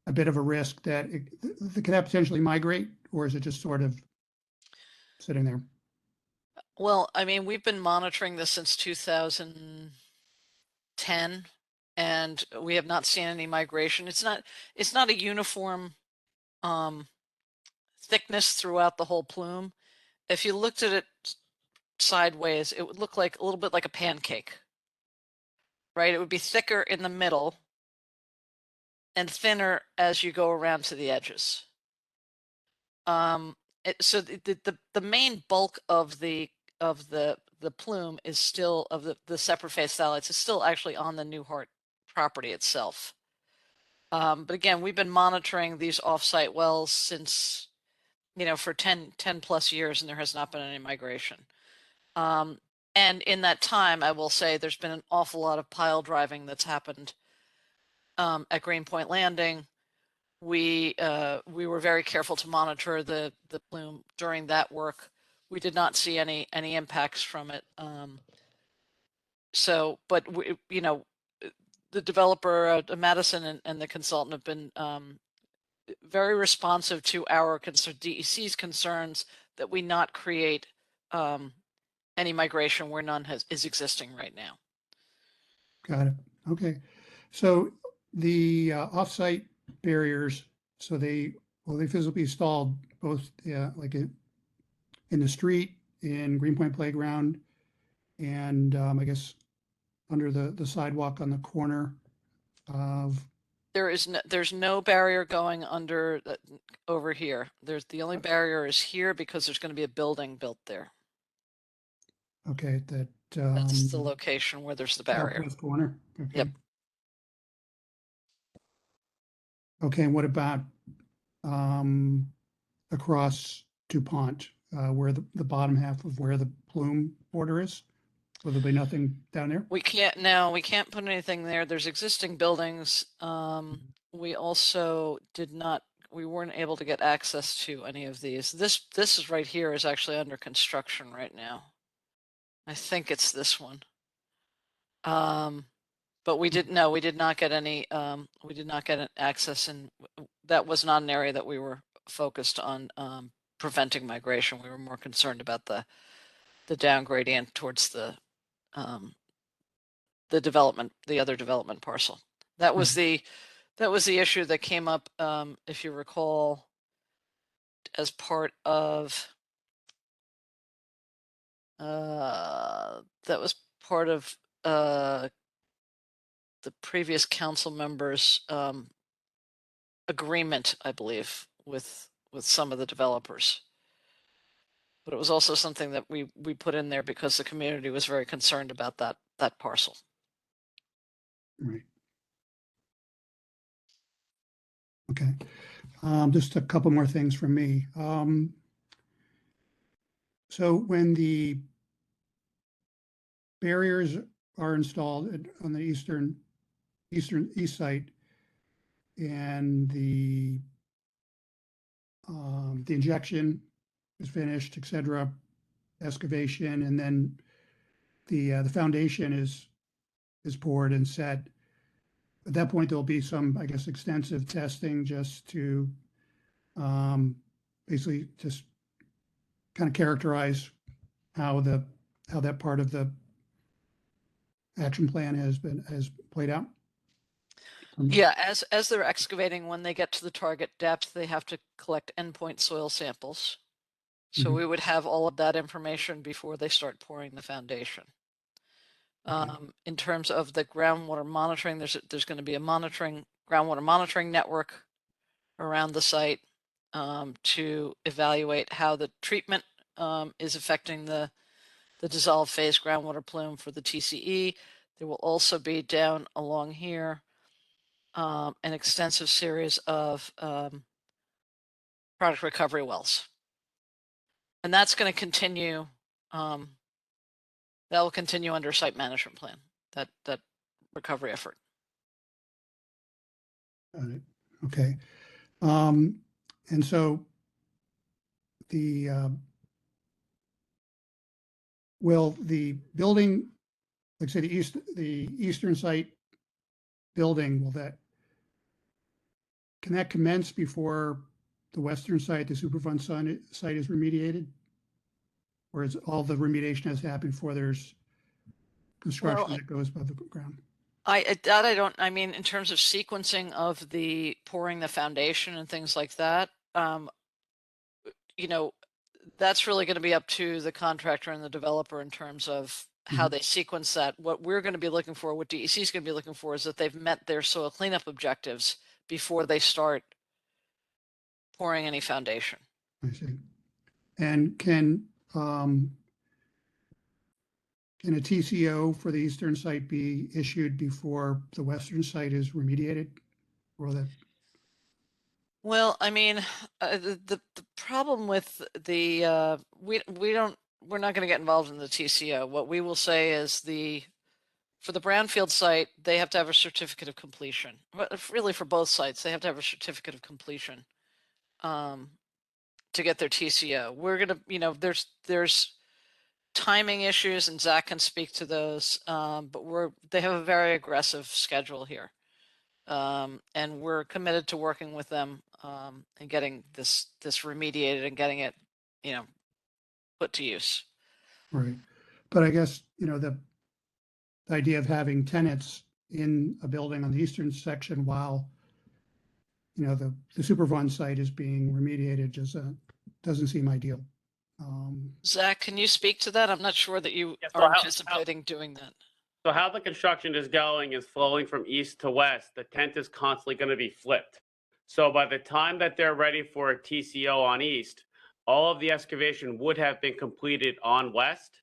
a bit of a risk that could that potentially migrate, or is it just sort of sitting there? Well, I mean, we've been monitoring this since 2010, and we have not seen any migration. It's not a uniform thickness throughout the whole plume. If you looked at it sideways, it would look like a little bit like a pancake, right? It would be thicker in the middle and thinner as you go around to the edges. So the main bulk of the plume is still of the separate phase phthalates is still actually on the Newhart property itself. But again, we've been monitoring these offsite wells since, for 10 plus years, and there has not been any migration. And in that time, I will say there's been an awful lot of pile driving that's happened at Greenpoint Landing. We were very careful to monitor the plume during that work. We did not see any impacts from it. But the developer, Madison, and the consultant have been very responsive to our DEC's concerns that we not create any migration where none is existing right now. Got it. Okay. So the offsite barriers, so they physically installed both like in the street, in Greenpoint Playground, and I guess under the sidewalk on the corner of. There's no barrier going under over here. The only barrier is here because there's going to be a building built there. Okay, That's the location where there's the barrier. Southwest corner. Okay. Yep. Okay, and what about across DuPont? where the bottom half of where the plume border is? Will there be nothing down there? We can't put anything there. There's existing buildings. We also we weren't able to get access to any of these. This is right here is actually under construction right now. I think it's this one. But we did not get any, we did not get an access, and that was not an area that we were focused on preventing migration. We were more concerned about the down gradient towards the development, the other development parcel. That was the issue that came up, if you recall, as part of that was part of the previous council members' agreement, I believe, with some of the developers. But it was also something that we put in there because the community was very concerned about that parcel. Right. Okay. Just a couple more things from me. So when the barriers are installed on the east site, and the injection is finished, et cetera, excavation, and then the foundation is poured and set. At that point, there'll be some, I guess, extensive testing just to basically just kind of characterize how that part of the action plan has played out. Yeah, as they're excavating, when they get to the target depth, they have to collect endpoint soil samples. So Mhm. we would have all of that information before they start pouring the foundation. Okay. In terms of the groundwater monitoring, there's going to be a groundwater monitoring network around the site to evaluate how the treatment is affecting the dissolved phase groundwater plume for the TCE. There will also be down along here an extensive series of product recovery wells. And that's going to continue, that will continue under site management plan, that recovery effort. Got it. Okay. And so will the building, like say the eastern site building, can that commence before the western site, the Superfund site is remediated? Or is all the remediation has happened before there's construction Well, that goes above the ground? I mean, in terms of sequencing of the pouring the foundation and things like that, you know, that's really going to be up to the contractor and the developer in terms of how they sequence that. What we're going to be looking for, what DEC is going to be looking for, is that they've met their soil cleanup objectives before they start pouring any foundation. I see. And can a TCO for the eastern site be issued before the western site is remediated? Or that, Well, I mean, the problem with the we're not going to get involved in the TCO. What we will say is for the brownfield site, they have to have a certificate of completion. But really, for both sites, they have to have a certificate of completion to get their TCO. We're gonna, there's timing issues, and Zach can speak to those. But they have a very aggressive schedule here. And we're committed to working with them and getting this remediated and getting it, put to use. right. But I guess, the idea of having tenants in a building on the eastern section while, the Superfund site is being remediated just doesn't seem ideal. Zach, can you speak to that? I'm not sure that you Yeah, so are how- anticipating doing that. So how the construction is going is flowing from east to west. The tent is constantly going to be flipped. So by the time that they're ready for a TCO on east, all of the excavation would have been completed on west,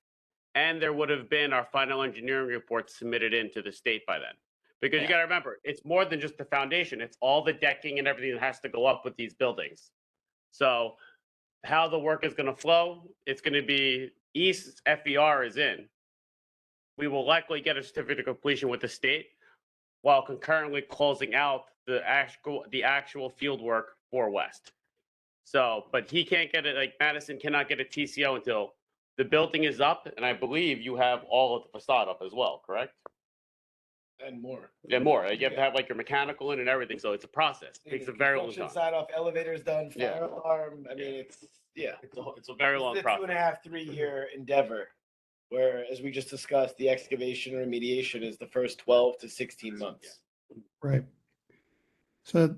and there would have been our final engineering report submitted into the state by then. Because you Yeah. got to remember, it's more than just the foundation. It's all the decking and everything that has to go up with these buildings. So how the work is going to flow, it's going to be East FER is in. We will likely get a certificate of completion with the state while concurrently closing out the actual field work for West. So, but he can't get it, like Madison cannot get a TCO until the building is up, and I believe you have all of the facade up as well, correct? And more. And more. You have to have like your mechanical in and everything, so it's a process. It takes a very long Construction time. Sign off, elevators done, Yeah. fire alarm. I mean, it's, yeah. It's a very long It's a process. 2.5, 3 year endeavor. Where, as we just discussed, the excavation and remediation is the first 12 to 16 months. Right. So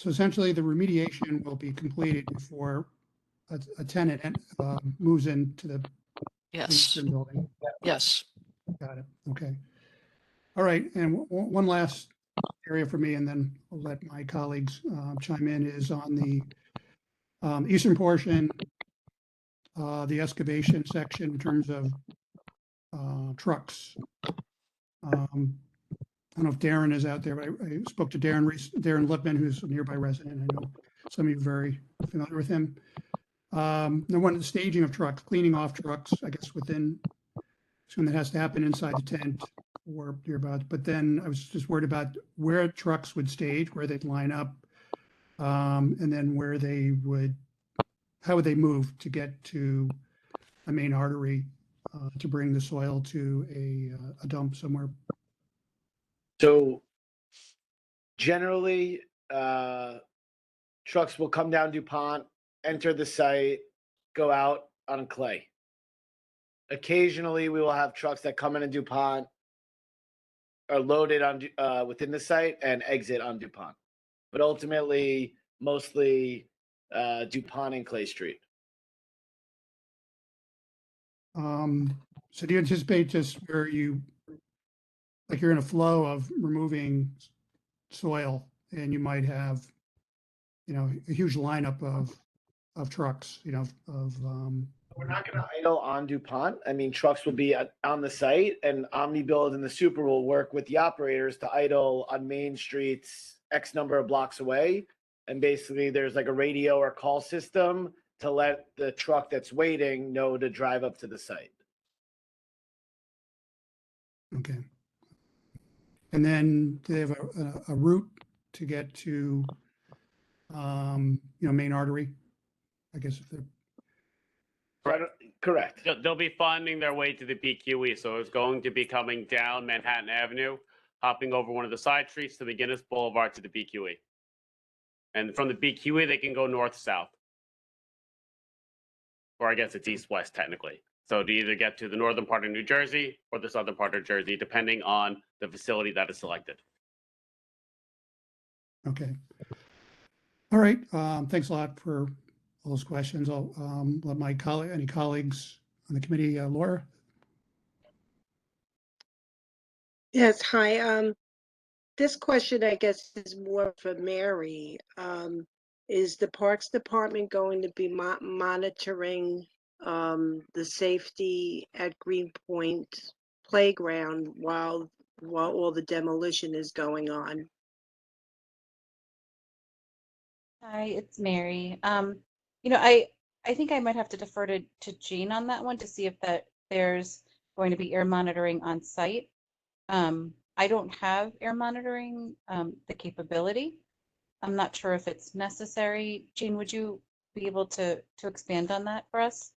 essentially the remediation will be completed before a tenant moves into the Yes, Eastern building. yes. Got it. Okay. All right. And one last area for me, and then I'll let my colleagues chime in, is on the eastern portion, the excavation section in terms of trucks. I don't know if Darren is out there, but I spoke to Darren Lipman, who's a nearby resident. I know some of you are very familiar with him. They wanted the staging of trucks, cleaning off trucks, I guess within, something that has to happen inside the tent or nearby. But then I was just worried about where trucks would stage, where they'd line up, and then where they would, how would they move to get to a main artery to bring the soil to a dump somewhere. So generally, trucks will come down DuPont, enter the site, go out on clay. Occasionally, we will have trucks that come into DuPont, are loaded on within the site and exit on DuPont. But ultimately, mostly DuPont and Clay Street. So do you anticipate just where you, like you're in a flow of removing soil and you might have, a huge lineup of trucks, We're not going to idle on DuPont. I mean, trucks will be on the site, and OmniBuild and the Super will work with the operators to idle on main streets X number of blocks away. And basically, there's like a radio or call system to let the truck that's waiting know to drive up to the site. okay. And then they have a route to get to, main artery, I guess if they're, Correct. They'll be finding their way to the BQE, so it's going to be coming down Manhattan Avenue, hopping over one of the side streets to McGinnis Boulevard to the BQE. And from the BQE, they can go north-south. Or I guess it's east-west, technically. So to either get to the northern part of New Jersey or the southern part of Jersey, depending on the facility that is selected. okay. All right, thanks a lot for all those questions. I'll let my any colleagues on the committee, Laura? Yes, hi. This question, I guess, is more for Mary. Is the Parks Department going to be monitoring the safety at Greenpoint Playground while all the demolition is going on? Hi, it's Mary. I think I might have to defer to Jean on that one to see if there's going to be air monitoring on site. I don't have air monitoring, the capability. I'm not sure if it's necessary. Jean, would you be able to expand on that for us?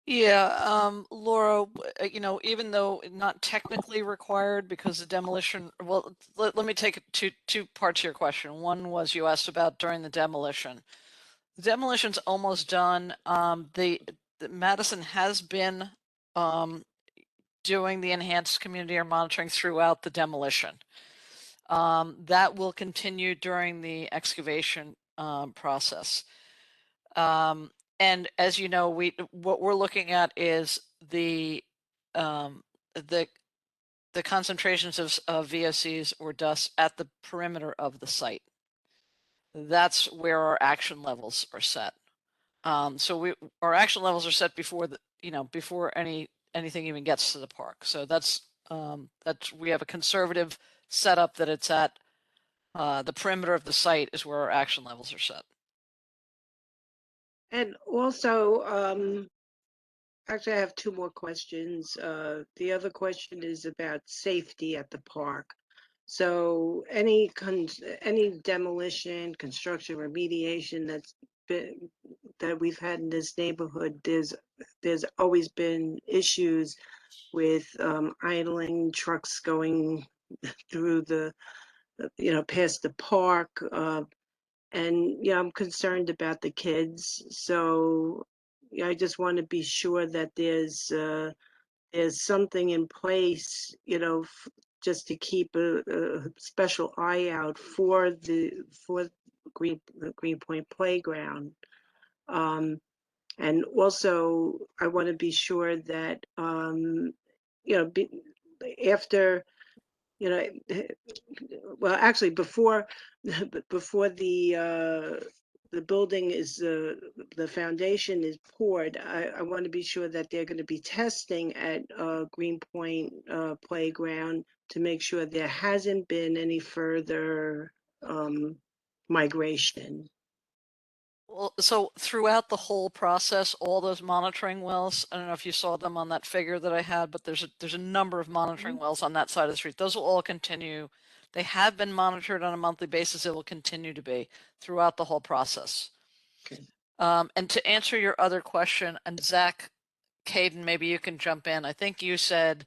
Yeah, Laura, even though not technically required because the demolition, well, let me take two parts of your question. One was you asked about during the demolition. The demolition's almost done. The Madison has been doing the enhanced community air monitoring throughout the demolition. That will continue during the excavation process. And as you know, what we're looking at is the concentrations of VOCs or dust at the perimeter of the site. That's where our action levels are set. So our action levels are set before before anything even gets to the park. So that's we have a conservative setup that it's at the perimeter of the site is where our action levels are set. And also, actually, I have two more questions. The other question is about safety at the park. So any demolition, construction, remediation that we've had in this neighborhood, there's always been issues with idling trucks going through past the park. And yeah, I'm concerned about the kids. So yeah, I just want to be sure that there's something in place, just to keep a special eye out for the Greenpoint Playground. And also, I want to be sure that after you know well, actually, before before the building is the foundation is poured, I want to be sure that they're going to be testing at Greenpoint Playground to make sure there hasn't been any further migration. Well, so throughout the whole process, all those monitoring wells, I don't know if you saw them on that figure that I had, but there's a number of monitoring wells on that side of the street. Those will all continue. They have been monitored on a monthly basis. It will continue to be throughout the whole process. Okay. And to answer your other question, and Zach, Caden, maybe you can jump in. I think you said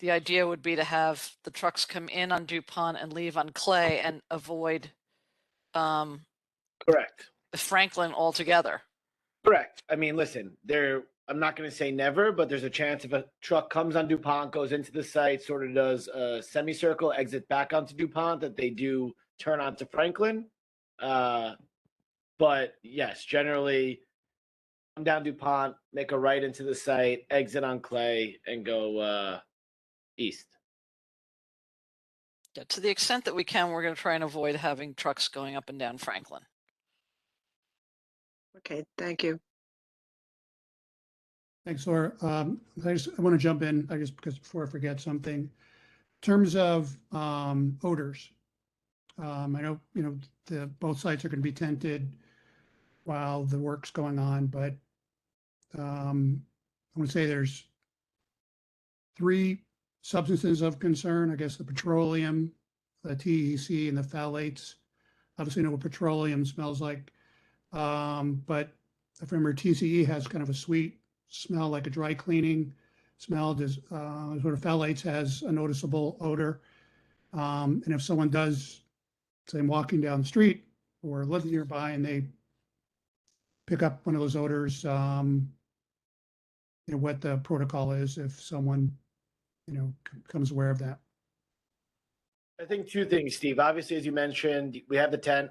the idea would be to have the trucks come in on DuPont and leave on Clay and avoid Correct. Franklin altogether. Correct. I mean, listen, I'm not going to say never, but there's a chance if a truck comes on DuPont, goes into the site, sort of does a semicircle, exit back onto DuPont, that they do turn onto Franklin. But yes, generally come down DuPont, make a right into the site, exit on Clay, and go east. Yeah, to the extent that we can, we're going to try and avoid having trucks going up and down Franklin. Okay, thank you. Thanks, Laura. I want to jump in, because before I forget something. In terms of odors, I know, both sites are going to be tented while the work's going on, but I want to say there's 3 substances of concern, I guess: the petroleum, the TEC, and the phthalates. Obviously, know what petroleum smells like, but if I remember, TCE has kind of a sweet smell, like a dry cleaning smell. Does sort of phthalates has a noticeable odor, and if someone does, say, walking down the street or living nearby, and they pick up one of those odors, what the protocol is if someone becomes aware of that. I think 2 things, Steve. Obviously, as you mentioned, we have the tent.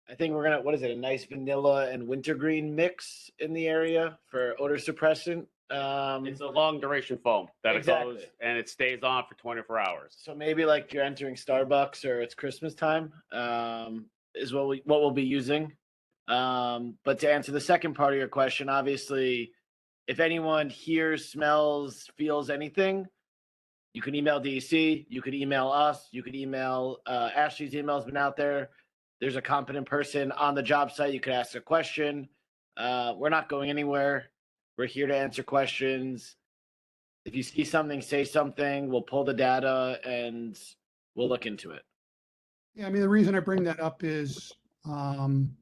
I think we're gonna, what is it, a nice vanilla and wintergreen mix in the area for odor suppressant. It's a long duration foam that Exactly. it goes and it stays on for 24 hours. So maybe like you're entering Starbucks or it's Christmas time, is what we'll be using. But to answer the second part of your question, obviously, if anyone hears, smells, feels anything, you can email DEC, you could email us, you could email Ashley's email's been out there. There's a competent person on the job site. You could ask a question. We're not going anywhere. We're here to answer questions. If you see something, say something. We'll pull the data and we'll look into it. Yeah, I mean, the reason I bring that up is, I'm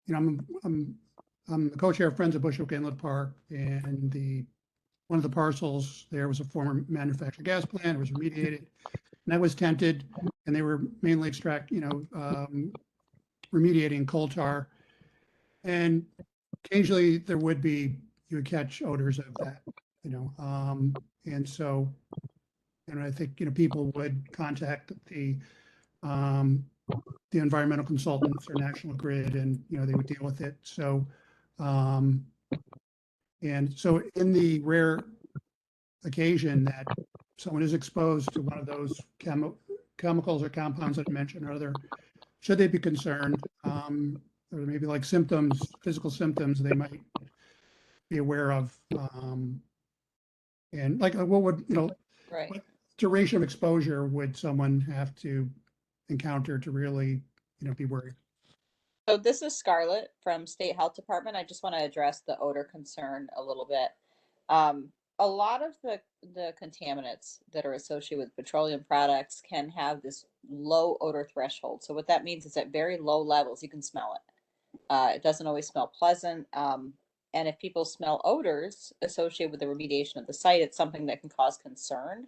the co-chair of Friends of Bushwick Inlet Park, and one of the parcels there was a former manufactured gas plant. It was remediated, and that was tented, and they were mainly remediating coal tar. And occasionally there would be, you would catch odors of that, and so, I think, people would contact the environmental consultants or National Grid, and, they would deal with it. So, and so in the rare occasion that someone is exposed to one of those chemicals or compounds that I mentioned, or other, should they be concerned, or maybe like symptoms, physical symptoms they might be aware of, and like, what would, Right. what duration of exposure would someone have to encounter to really, be worried? So this is Scarlett from State Health Department. I just want to address the odor concern a little bit. A lot of the contaminants that are associated with petroleum products can have this low odor threshold. So what that means is at very low levels, you can smell it. It doesn't always smell pleasant. And if people smell odors associated with the remediation of the site, it's something that can cause concern,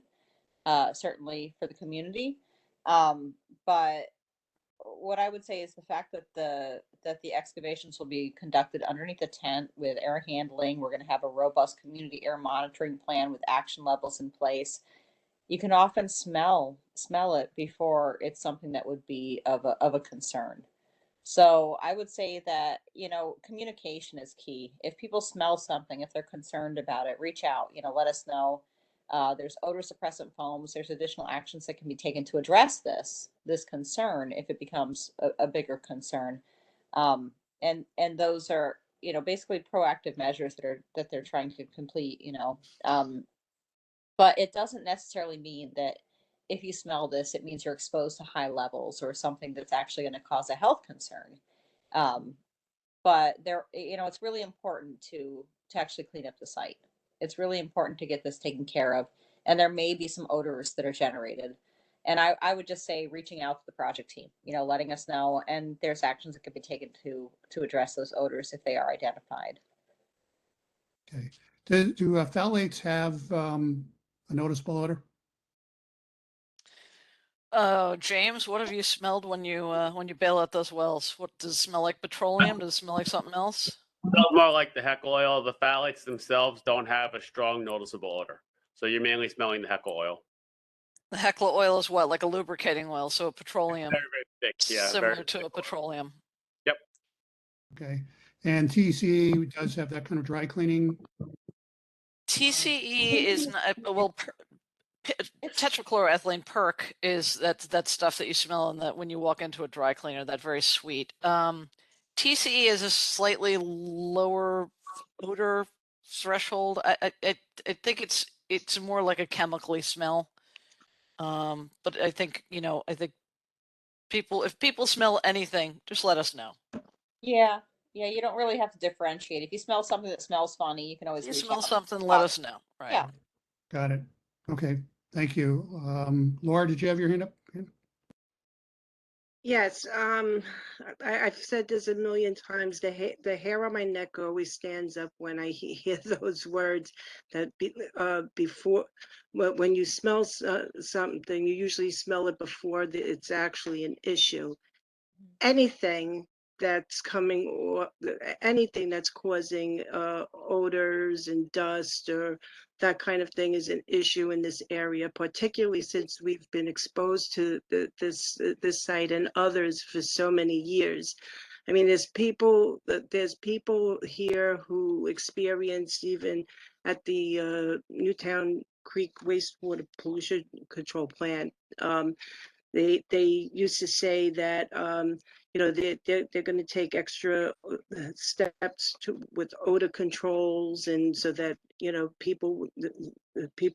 certainly for the community. But what I would say is the fact that the excavations will be conducted underneath a tent with air handling. We're going to have a robust community air monitoring plan with action levels in place. You can often smell it before it's something that would be of a concern. So I would say that, communication is key. If people smell something, if they're concerned about it, reach out, let us know. There's odor suppressant foams. There's additional actions that can be taken to address this concern if it becomes a bigger concern. And those are, basically proactive measures that they're trying to complete, but it doesn't necessarily mean that if you smell this, it means you're exposed to high levels or something that's actually going to cause a health concern. Um, but there, it's really important to actually clean up the site. It's really important to get this taken care of. And there may be some odors that are generated. And I would just say reaching out to the project team, letting us know, and there's actions that could be taken to address those odors if they are identified. Okay. Do phthalates have a noticeable odor? James, what have you smelled when you bail out those wells? What does it smell like? Petroleum? Does it smell like something else? Smells more like the heck oil. The phthalates themselves don't have a strong noticeable odor. So you're mainly smelling the Heckle oil. The Heckler oil is what, like a lubricating oil, so a petroleum, Very, very thick. Yeah, similar very to a thick oil. petroleum. Yep. Okay. And TCE does have that kind of dry cleaning. TCE is not, well, tetrachloroethylene perc is that stuff that you smell and that when you walk into a dry cleaner, that very sweet. TCE is a slightly lower odor threshold. I think it's more like a chemically smell. But I think, if people smell anything, just let us know. Yeah. Yeah, you don't really have to differentiate. If you smell something that smells funny, you can always If you reach smell out. something, let us know. Right. Yeah. Got it. Okay. Thank you. Laura, did you have your hand up? Yes, I've said this a million times. The hair on my neck always stands up when I hear those words. Before, when you smell something, you usually smell it before it's actually an issue. Anything that's coming or anything that's causing odors and dust or that kind of thing is an issue in this area, particularly since we've been exposed to this site and others for so many years. I mean, there's people here who experienced, even at the Newtown Creek wastewater pollution control plant. They used to say that they're going to take extra steps with odor controls, and so that people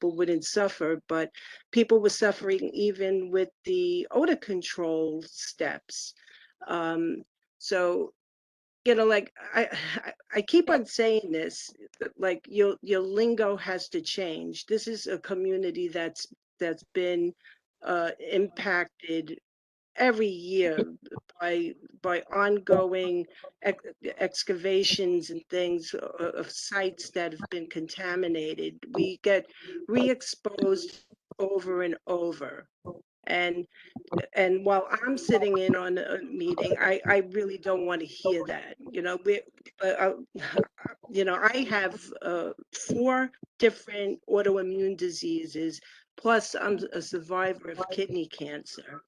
wouldn't suffer, but people were suffering even with the odor control steps. So like I keep on saying this, like your lingo has to change. This is a community that's been impacted every year by ongoing excavations and things of sites that have been contaminated. We get re-exposed over and over. And while I'm sitting in on a meeting, I really don't want to hear that. I have 4 different autoimmune diseases, plus I'm a survivor of kidney cancer.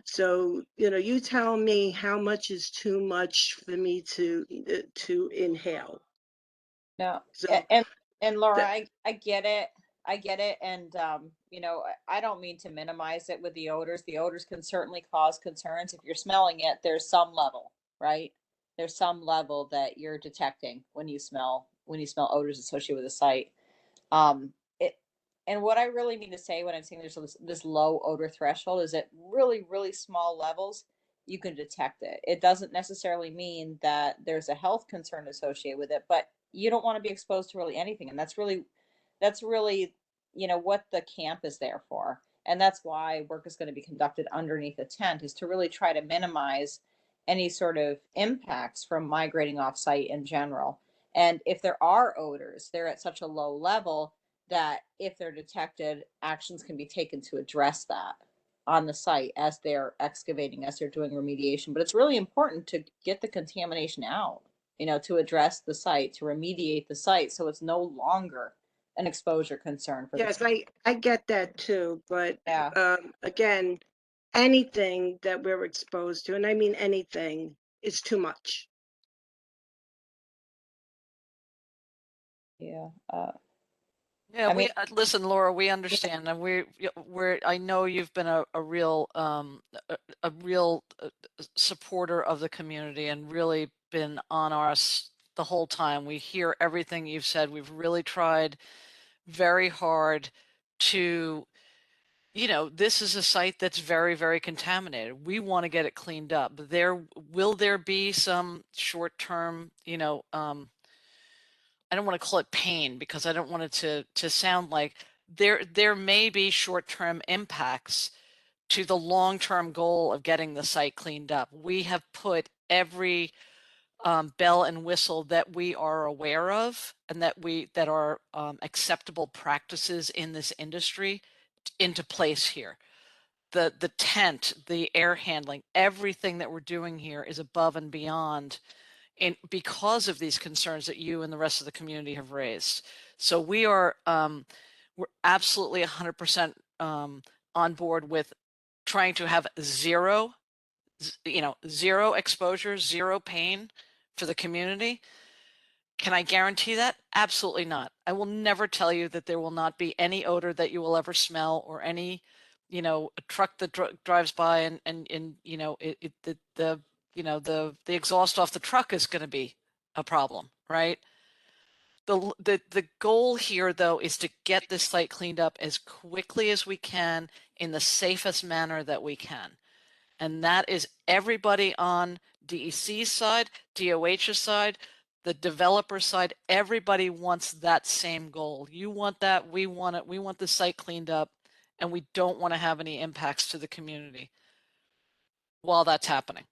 So, you tell me how much is too much for me to inhale. No, So and Laura, that, I get it. I get it. And I don't mean to minimize it with the odors. The odors can certainly cause concerns. If you're smelling it, there's some level, right? There's some level that you're detecting when you smell odors associated with a site. It and what I really mean to say when I'm saying there's this low odor threshold is at really, really small levels, you can detect it. It doesn't necessarily mean that there's a health concern associated with it, but you don't want to be exposed to really anything. And that's really, what the camp is there for. And that's why work is going to be conducted underneath a tent, is to really try to minimize any sort of impacts from migrating off site in general. And if there are odors, they're at such a low level that if they're detected, actions can be taken to address that on the site as they're excavating, as they're doing remediation. But it's really important to get the contamination out, to address the site, to remediate the site so it's no longer an exposure concern for Yes, the I get that too, but yeah. again, anything that we're exposed to, and I mean anything, is too much. Yeah. Yeah, I mean, listen, Laura, we understand, and I know you've been a real supporter of the community and really been on us the whole time. We hear everything you've said. We've really tried very hard to, this is a site that's very, very contaminated. We want to get it cleaned up. Will there be some short-term, I don't want to call it pain because I don't want it to sound like there may be short-term impacts to the long-term goal of getting the site cleaned up. We have put every bell and whistle that we are aware of and that are acceptable practices in this industry into place here. The tent, the air handling, everything that we're doing here is above and beyond because of these concerns that you and the rest of the community have raised. So we're absolutely 100% on board with trying to have zero exposure, zero pain for the community. Can I guarantee that? Absolutely not. I will never tell you that there will not be any odor that you will ever smell, or any, a truck that drives by and the exhaust off the truck is going to be a problem, right? The goal here, though, is to get this site cleaned up as quickly as we can in the safest manner that we can. And that is everybody on DEC's side, DOH's side, the developer side. Everybody wants that same goal. You want that, we want it. We want the site cleaned up, and we don't want to have any impacts to the community while that's happening.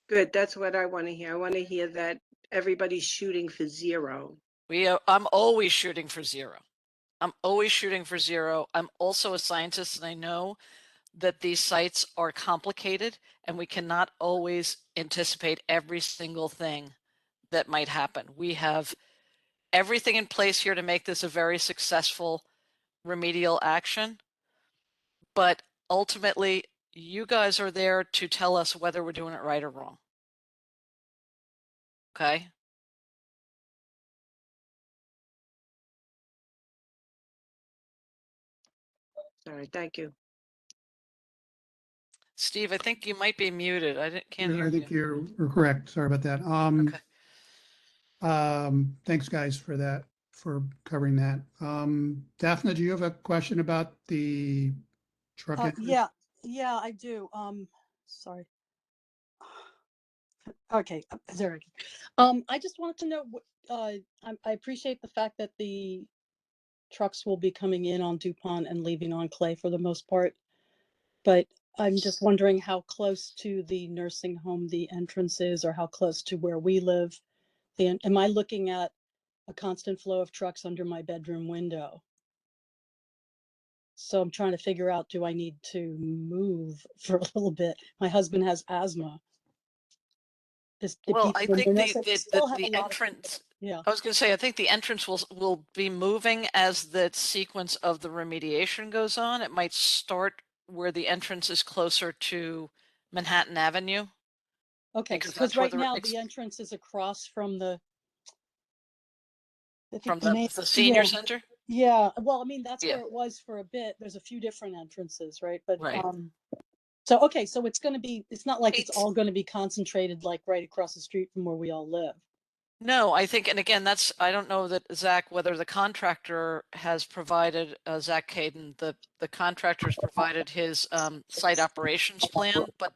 Good, that's what I want to hear. I want to hear that everybody's shooting for zero. I'm always shooting for zero. I'm always shooting for zero. I'm also a scientist, and I know that these sites are complicated and we cannot always anticipate every single thing that might happen. We have everything in place here to make this a very successful remedial action, but ultimately you guys are there to tell us whether we're doing it right or wrong. Okay? Sorry, thank you. Steve, I think you might be muted. Can't hear I think you. you're correct. Sorry about that. Okay. Thanks, guys, for that, for covering that. Daphne, do you have a question about the truck? Yeah, I do. Sorry. Okay, there we go. I just wanted to know, I appreciate the fact that the trucks will be coming in on DuPont and leaving on Clay for the most part, but I'm just wondering how close to the nursing home the entrance is, or how close to where we live. Am I looking at a constant flow of trucks under my bedroom window? So I'm trying to figure out, do I need to move for a little bit? My husband has asthma. Well, I think the the entrance, yeah. I was going to say, I think the entrance will be moving as the sequence of the remediation goes on. It might start where the entrance is closer to Manhattan Avenue. Okay, Because because that's where right now the entrance is across from the the senior center. Yeah, well, I mean, that's Yeah. where it was for a bit. There's a few different entrances, right? But Right. so okay, so it's not like it's all going to be concentrated like right across the street from where we all live. No, I think, and again, I don't know that Zach, whether the contractor has provided, Zach Caden, the contractor's provided his site operations plan, but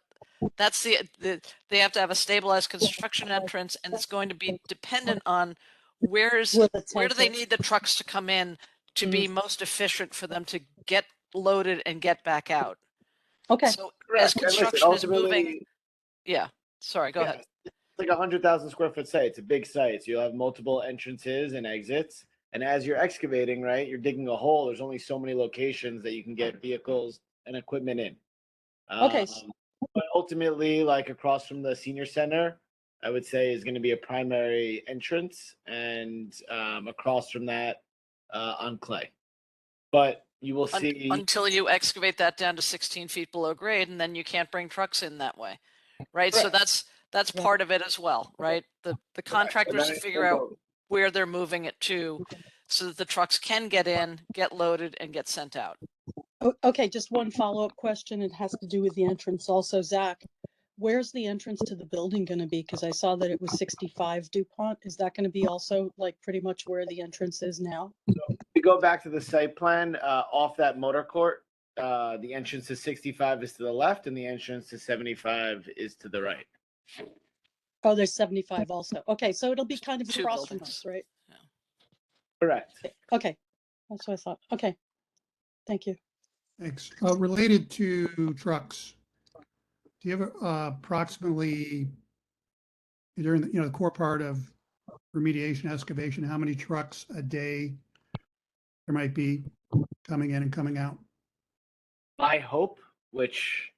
that's they have to have a stabilized construction entrance, and it's going to be dependent on where Where the do tent they is. need the trucks to come in to be most efficient for them to get loaded and get back out. Okay, So as Correct. And listen, construction is moving, ultimately, yeah, sorry, go yeah, ahead. it's like 100,000 square foot site. It's a big site. So you'll have multiple entrances and exits. And as you're excavating, right, you're digging a hole. There's only so many locations that you can get vehicles and equipment in. Okay. But ultimately, like across from the senior center, I would say is going to be a primary entrance, and across from that on Clay. But you will see Until you excavate that down to 16 feet below grade, and then you can't bring trucks in that way, right? So Correct. that's Yeah. part of it as well, right? The contractors to figure out where they're moving it to, so that the trucks can get in, get loaded, and get sent out. Okay, just one follow-up question. It has to do with the entrance also. Zach, where's the entrance to the building going to be? Because I saw that it was 65 DuPont. Is that going to be also like pretty much where the entrance is now? we go back to the site plan off that motor court. The entrance to 65 is to the left, and the entrance to 75 is to the right. Oh, there's 75 also. Okay, so it'll be kind of Two across from buildings. us, right? Correct. Okay, that's what I thought. Okay, thank you. Thanks. Related to trucks, do you have approximately during the core part of remediation excavation, how many trucks a day there might be coming in and coming out? My hope, which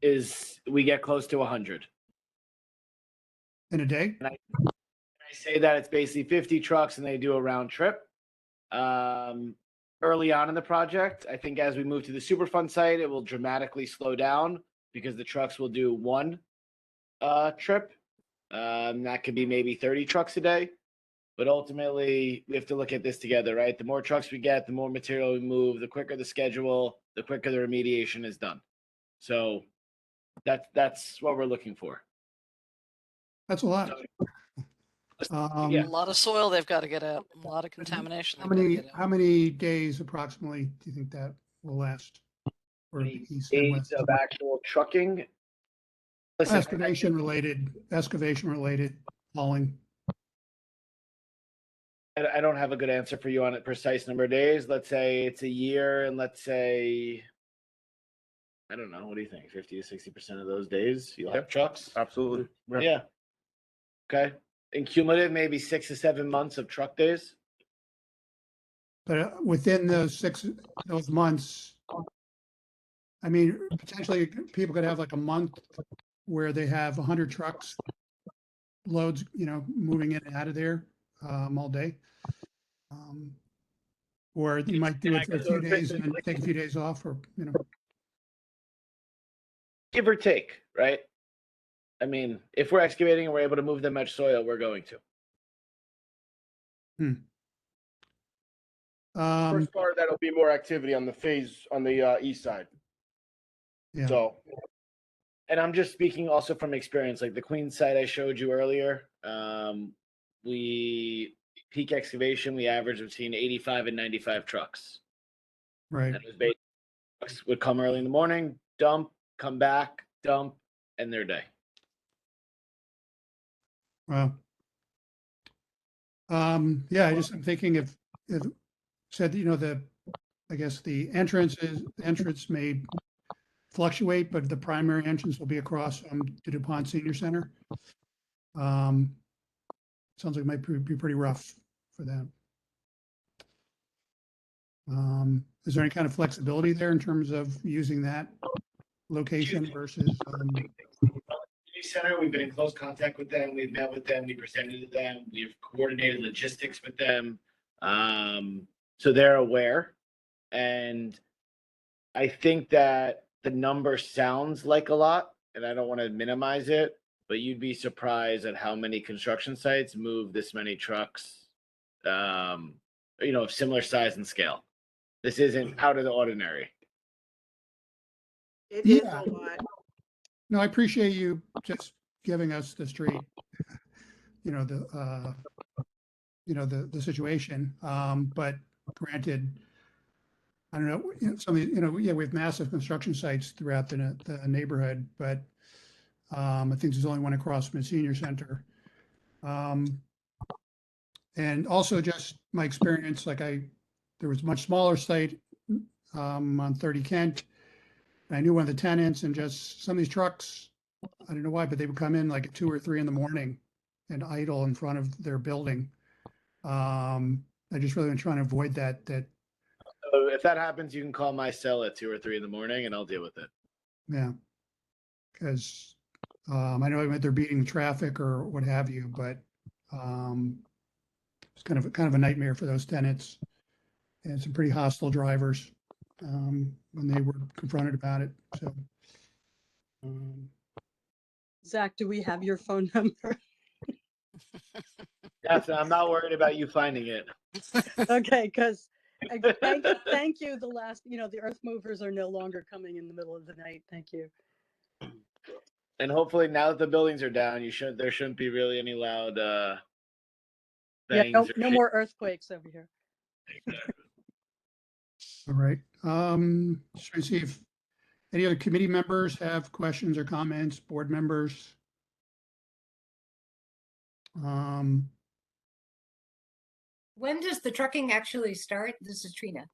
is we get close to 100. In a day? And I say that it's basically 50 trucks and they do a round trip. Early on in the project, I think as we move to the Superfund site, it will dramatically slow down because the trucks will do one trip. That could be maybe 30 trucks a day. But ultimately, we have to look at this together, right? The more trucks we get, the more material we move, the quicker the schedule, the quicker the remediation is done. So that's what we're looking for. That's a lot. Yeah. A lot of soil they've got to get out, a lot of contamination. How they've got to many get out. how many days approximately do you think that will last? For the east and Days west? of actual trucking. Listen, Excavation related hauling. I don't have a good answer for you on a precise number of days. Let's say it's a year, and let's say, I don't know, what do you think? 50 to 60% of those days you'll have trucks? Absolutely. Yeah. Okay. In cumulative, maybe 6 to 7 months of truck days. But within those months, I mean, potentially people could have like a month where they have 100 trucks loads, moving in and out of there all day. Or you might do it for a few days and then take a few days off, or Give or take, right? I mean, if we're excavating and we're able to move that much soil, we're going to. First part, that'll be more activity on the east side. Yeah. So, And I'm just speaking also from experience, like the Queens site I showed you earlier. We peak excavation, we averaged between 85 and 95 trucks. Right. And those trucks would come early in the morning, dump, come back, dump, and their day. Wow. Yeah, I'm thinking if said, I guess the entrance may fluctuate, but the primary entrance will be across from the DuPont Senior Center. Sounds like it might be pretty rough for them. Is there any kind of flexibility there in terms of using that location versus? Center, we've been in close contact with them. We've met with them. We presented to them. We've coordinated logistics with them. So they're aware. And I think that the number sounds like a lot, and I don't want to minimize it, but you'd be surprised at how many construction sites move this many trucks, of similar size and scale. This isn't out of the ordinary. It is Yeah. a lot. No, I appreciate you just giving us the street. the situation. But granted, I don't know, some of the, yeah, we have massive construction sites throughout the neighborhood, but I think there's only one across from the senior center. And also just my experience, there was a much smaller site on 30 Kent. And I knew one of the tenants, and just some of these trucks, I don't know why, but they would come in like at 2 or 3 in the morning and idle in front of their building. I just really been trying to avoid that. So if that happens, you can call my cell at 2 or 3 in the morning and I'll deal with it. Yeah. Because I know they're beating traffic or what have you, but it's kind of a nightmare for those tenants and some pretty hostile drivers when they were confronted about it. So, Zach, do we have your phone number? Definitely, I'm not worried about you finding it. Okay, because thank you. The last, the earth movers are no longer coming in the middle of the night. Thank you. And hopefully now that the buildings are down, there shouldn't be really any loud Yeah, bangs. no more earthquakes over here. all right. Just trying to see if any other committee members have questions or comments, board members. When does the trucking actually start? This is Trina.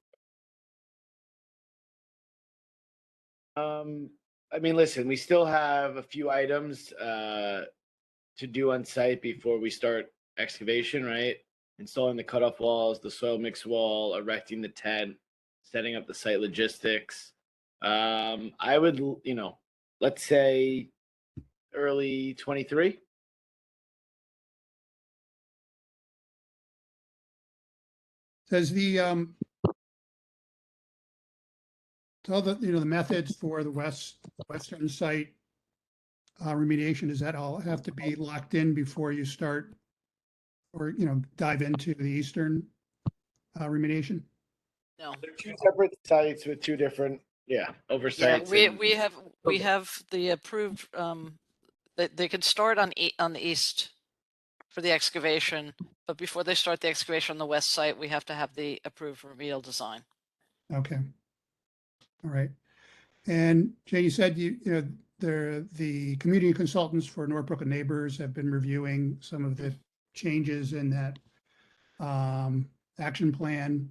I mean, listen, we still have a few items to do on site before we start excavation, right? Installing the cutoff walls, the soil mix wall, erecting the tent, setting up the site logistics. I would, let's say early 23. Does all the methods for the western site remediation, does that all have to be locked in before you start or dive into the eastern remediation? No. They're two separate sites with two different, oversights. We have the approved, they could start on the east for the excavation, but before they start the excavation on the west site, we have to have the approved remedial design. Okay. All right. And Jane, you said the community consultants for Northbrook and Neighbors have been reviewing some of the changes in that action plan.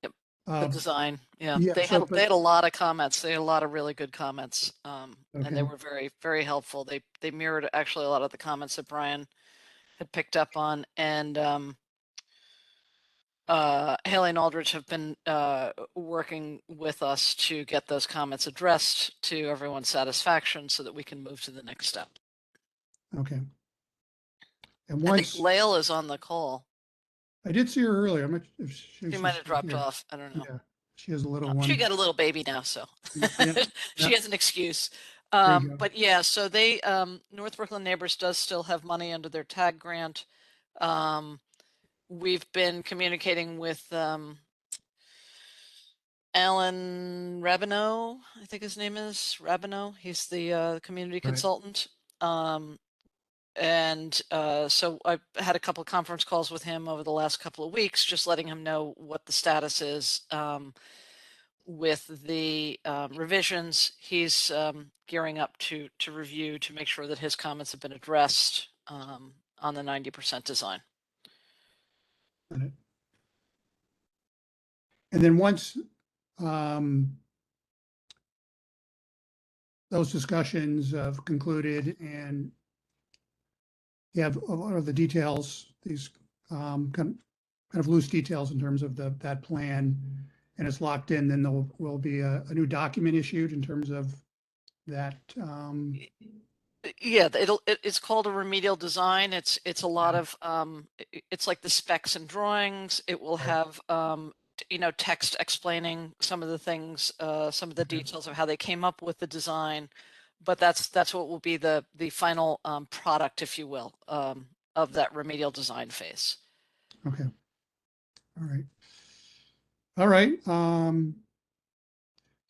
Yep. The design. Yeah. yeah, They so, had a lot of comments. They had a lot of really good comments. And Okay. they were very, very helpful. They mirrored actually a lot of the comments that Brian had picked up on, and Haley and Aldrich have been working with us to get those comments addressed to everyone's satisfaction so that we can move to the next step. Okay. And I think once Lael is on the call. I did see her earlier. I'm not if She might have dropped off. I don't know. Yeah, she has a little Oh, one. she got a little baby now, so Yeah, she has an excuse. There you go. But yeah, so they North Brooklyn Neighbors does still have money under their TAG grant. We've been communicating with Alan Rabineau, I think his name is Rabineau. He's the community consultant. And so I've had a couple of conference calls with him over the last couple of weeks, just letting him know what the status is with the revisions. He's gearing up to review to make sure that his comments have been addressed on the 90% design. Got it. And then once those discussions have concluded and you have a lot of the details, these kind of loose details in terms of that plan, and it's locked in, then there will be a new document issued in terms of that. Yeah, it's called a remedial design. It's a lot of it's like the specs and drawings. It will have text explaining some of the things, some of the details of how they came up with the design. But that's what will be the final product, if you will, of that remedial design phase. Okay. All right.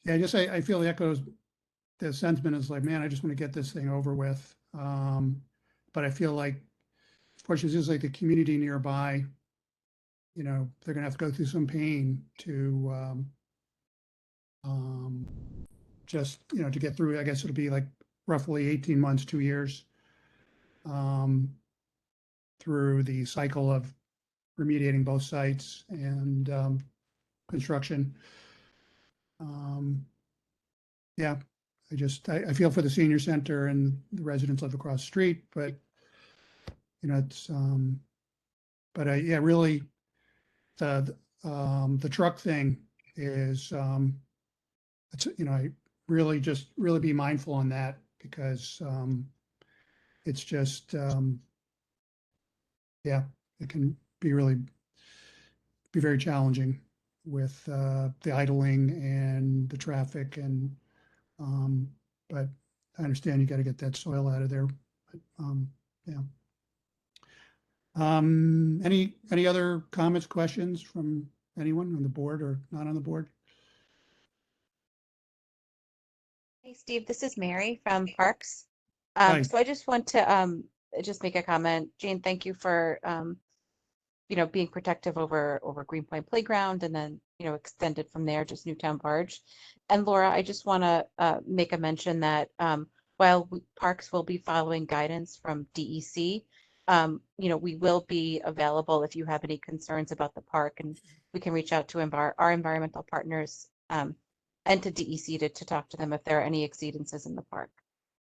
Yeah, I guess I feel the echoes. The sentiment is like, man, I just want to get this thing over with. But I feel like fortunately, this is like the community nearby, you know, they're gonna have to go through some pain to just, you know, to get through. I guess it'll be like roughly 18 months, 2 years through the cycle of remediating both sites and construction. Yeah, I feel for the senior center and the residents live across the street, but you know, it's but yeah, really the truck thing is it's, you know, I really be mindful on that because it's just yeah, it can be very challenging with the idling and the traffic and but I understand you got to get that soil out of there. But, yeah. Any other comments, questions from anyone on the board or not on the board? Hey, Steve, this is Mary from Parks. Hi. So I just want to just make a comment. Jane, thank you for you know, being protective over Greenpoint Playground and then, you know, extended from there, just Newtown Barge. And Laura, I just want to make a mention that while Parks will be following guidance from DEC, you know, we will be available if you have any concerns about the park, and we can reach out to our environmental partners and to DEC to talk to them if there are any exceedances in the park.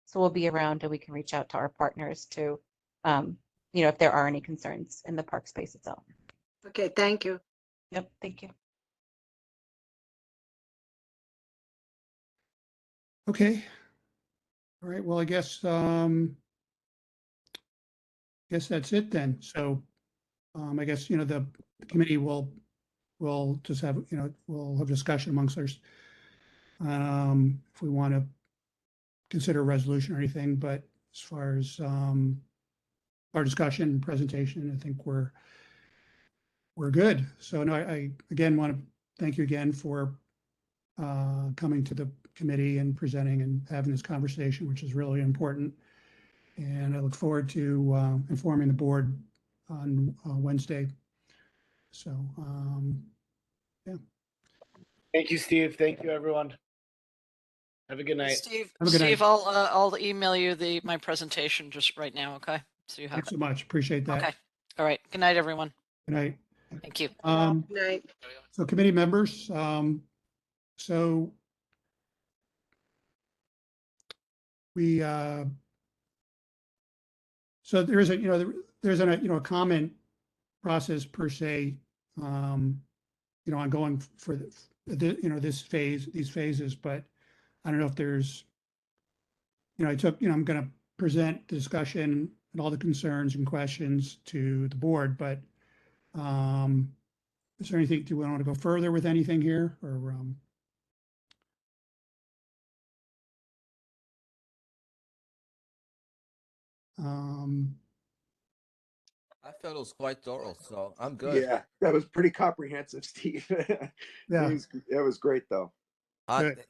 So we'll be around and we can reach out to our partners to, you know, if there are any concerns in the park space itself. Okay, thank you. Yep, thank you. Okay. All right. Well, I guess that's it then. So I guess, you know, the committee will just have, you know, we'll have discussion amongst us if we want to consider a resolution or anything. But as far as our discussion and presentation, I think we're good. So no, I again want to thank you again for coming to the committee and presenting and having this conversation, which is really important. And I look forward to informing the board on Wednesday. So, yeah. Thank you, Steve. Thank you, everyone. Have a good night. Steve, Have a good Steve, night. I'll email you my presentation just right now. Okay, so you have Thanks it. so much. Appreciate that. Okay. All right. Good night, everyone. Good night. Thank you. Night. So committee members, so we, so there is a, you know, there's a, you know, a comment process per se, you know, ongoing for the, you know, these phases, but I don't know if there's, you know, I'm going to present the discussion and all the concerns and questions to the board, but is there anything, do we want to go further with anything here or, I felt it was quite thorough, so I'm good. Yeah, that was pretty comprehensive, Steve. yeah, It was great though. good.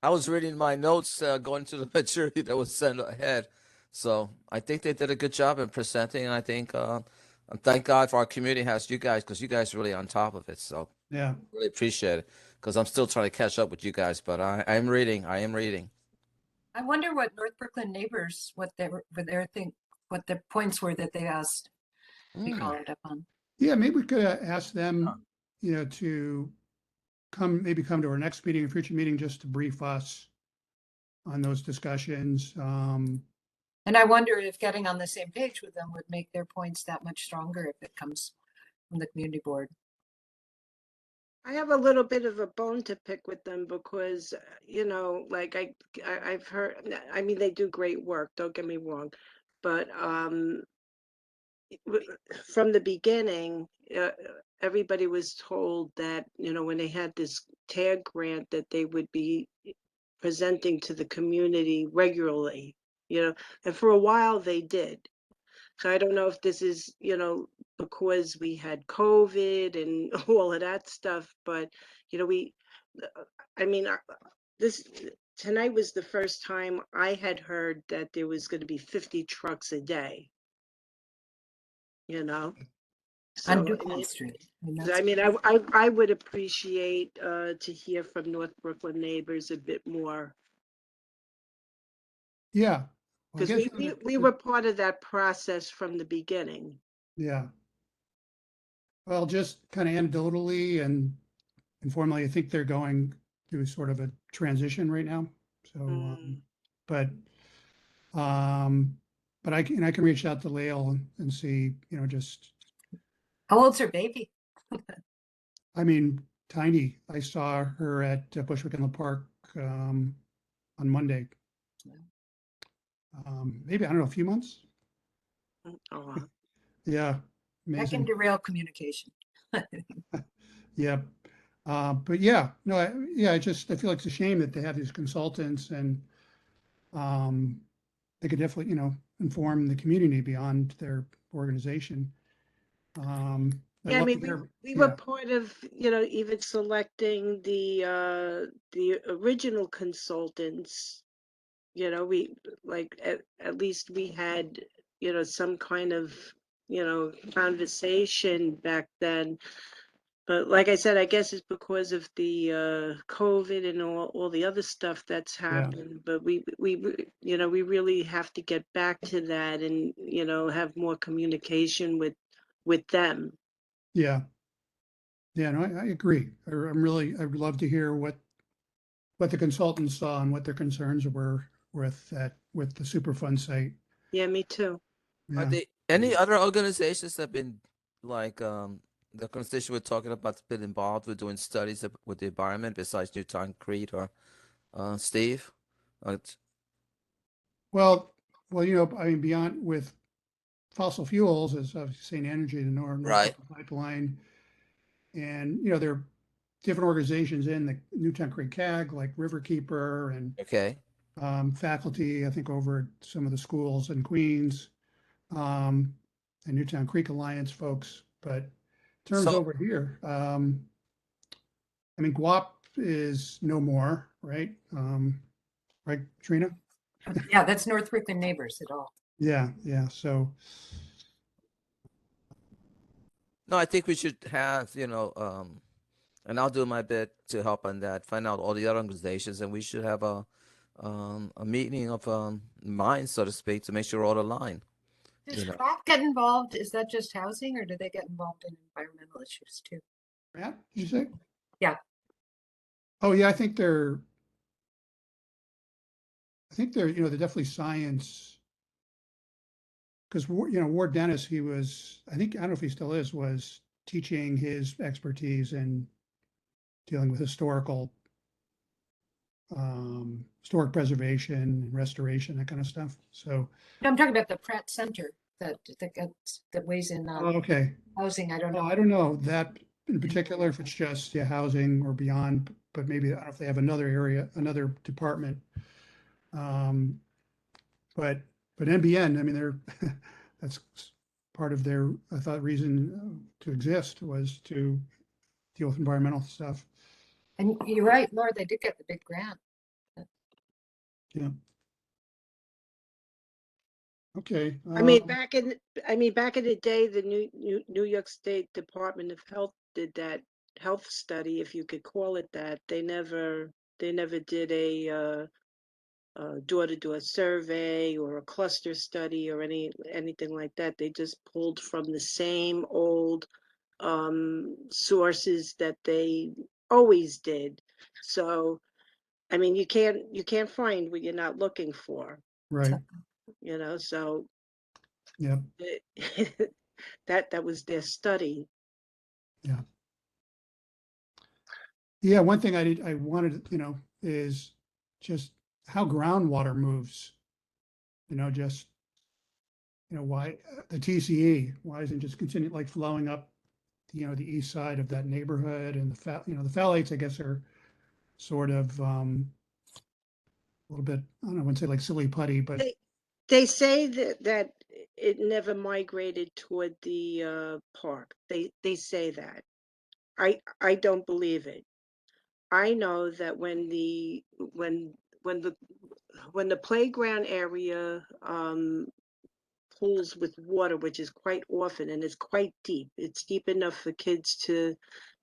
I was reading my notes going to the material that was sent ahead, so I think they did a good job in presenting. And I think and thank God for our community has you guys because you guys are really on top of it. So Yeah. really appreciate it because I'm still trying to catch up with you guys, but I am reading. I am reading. I wonder what North Brooklyn neighbors, what the points were that they asked to be followed up on. Yeah, maybe we could ask them, you know, to maybe come to our next meeting, a future meeting, just to brief us on those discussions. And I wonder if getting on the same page with them would make their points that much stronger if it comes from the community board. I have a little bit of a bone to pick with them because, you know, like I've heard, I mean, they do great work, don't get me wrong, but from the beginning, everybody was told that, you know, when they had this tag grant that they would be presenting to the community regularly, you know, and for a while they did. So I don't know if this is, you know, because we had COVID and all of that stuff, but, you know, I mean, this tonight was the first time I had heard that there was going to be 50 trucks a day. you know? On So, DuPont Street. I that's- mean, I would appreciate to hear from North Brooklyn neighbors a bit more. Yeah. Well, I Because guess, we were part of that process from the beginning. yeah. Well, just kind of anecdotally and informally, I think they're going through sort of a transition right now. So, but I can reach out to Lael and see, just, How old's her baby? I mean, tiny. I saw her at Bushwick in the Park on Monday. Maybe, I don't know, a few months. Oh, Yeah, That amazing. can derail communication. Yeah. But yeah, no, I feel like it's a shame that they have these consultants and they could definitely, inform the community beyond their organization. I'd yeah, I love to mean, hear- we were yeah, part of, even selecting the original consultants. We like at least we had, some kind of, conversation back then. But like I said, I guess it's because of the COVID and all the other stuff that's happened. But we really have to get back to that and, have more communication with them. yeah. Yeah, no, I agree. I'd love to hear what the consultants saw and what their concerns were with the Superfund site. Yeah, me too. Are Yeah. there any other organizations that have been like the constituent we're talking about been involved with doing studies with the environment besides Newtown Creek or Steve? Well, I mean, beyond with fossil fuels, as obviously St. Energy, the North Right. Pipeline, and there are different organizations in the Newtown Creek CAG, like Riverkeeper and Okay. faculty, I think, over at some of the schools in Queens, and Newtown Creek Alliance folks. But in terms So- over here, I mean, GWAP is no more, right? Right, Trina? Yeah, that's North Brooklyn neighbors at all. Yeah, yeah. So, No, I think we should have, and I'll do my bit to help on that, find out all the other organizations, and we should have a meeting of minds, so to speak, to make sure we're all aligned. Does CROP get involved? Is that just housing or do they get involved in environmental issues too? yeah, did you say? Yeah. Oh, yeah, I think they're, they're definitely science. Because, Ward Dennis, he was, I don't know if he still is, was teaching his expertise in dealing with historic preservation and restoration, that kind of stuff. So, No, I'm talking about the Pratt Center that weighs in oh, okay. housing. I don't know. I don't know that in particular, if it's just housing or beyond, but maybe I don't know if they have another area, another department. But NBN, I mean, that's part of their, I thought, reason to exist was to deal with environmental stuff. And you're right, Laura, they did get the big grant. Yeah. Okay. I mean, back in the day, the New York State Department of Health did that health study, if you could call it that. They never did a door-to-door survey or a cluster study or anything like that. They just pulled from the same old sources that they always did. So, I mean, you can't find what you're not looking for. Right. So Yeah. that was their study. Yeah. Yeah. One thing I wanted, is just how groundwater moves. Just, why the TCE, why isn't it just continue like flowing up, the east side of that neighborhood, and the phthalates, I guess, are sort of a little bit, I don't know, I wouldn't say like silly putty, but They say that it never migrated toward the park. They say that. I don't believe it. I know that when the playground area pools with water, which is quite often, and it's quite deep. It's deep enough for kids to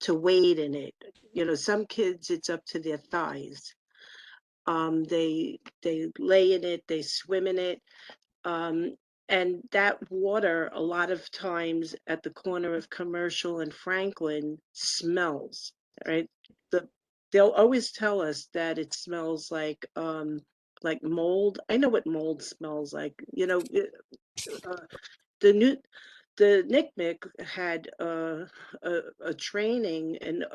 wade in it. You know, some kids it's up to their thighs. They lay in it, they swim in it. Um, and that water, a lot of times at the corner of Commercial and Franklin, smells, right? They'll always tell us that it smells like mold. I know what mold smells like. You know, the new the NICMIC had a training and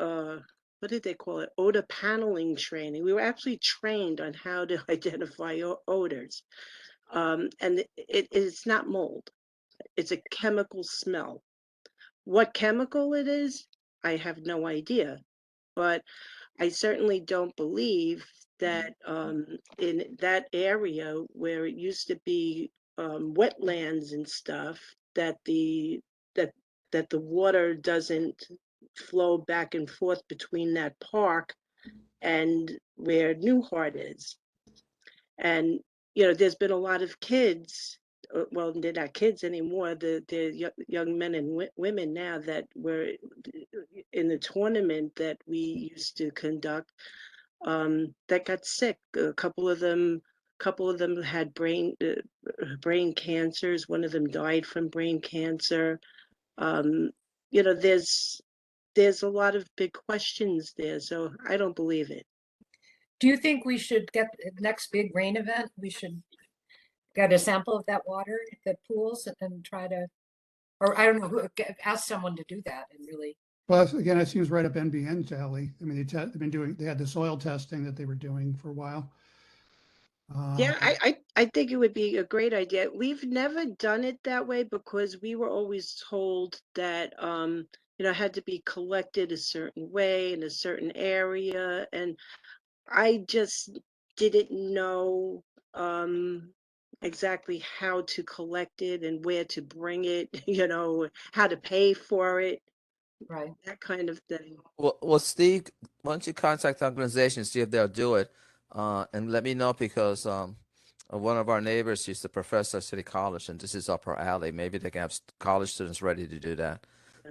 what did they call it? Odor paneling training. We were actually trained on how to identify odors. And it's not mold. It's a chemical smell. What chemical it is, I have no idea. But I certainly don't believe that in that area where it used to be wetlands and stuff, that that the water doesn't flow back and forth between that park and where Newhart is. And you know, there's been a lot of kids. Well, they're not kids anymore. They're young men and women now that were in the tournament that we used to conduct that got sick. A couple of them had brain cancers. One of them died from brain cancer. You know, there's a lot of big questions there, so I don't believe it. Do you think we should get the next big rain event? We should get a sample of that water, the pools, and try to, or I don't know, ask someone to do that and really. Well, again, it seems right up NBN's alley. I mean, they had the soil testing that they were doing for a while. Yeah, I think it would be a great idea. We've never done it that way because we were always told that you know, it had to be collected a certain way in a certain area, and I just didn't know exactly how to collect it and where to bring it, you know, how to pay for it, right? That kind of thing. Well, Steve, why don't you contact the organization, see if they'll do it, and let me know because one of our neighbors, she's the professor at City College, and this is up her alley. Maybe they can have college students ready to do that.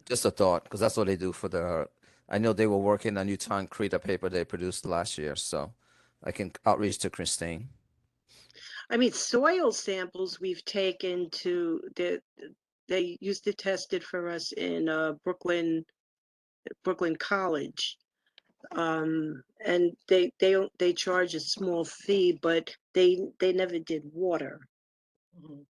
Just a thought, because that's what they do for their. I know they were working on New Concrete, a paper they produced last year, so I can outreach to Christine. I mean, soil samples we've taken to they used to test it for us in Brooklyn College. And they charge a small fee, but they never did water. Mhm.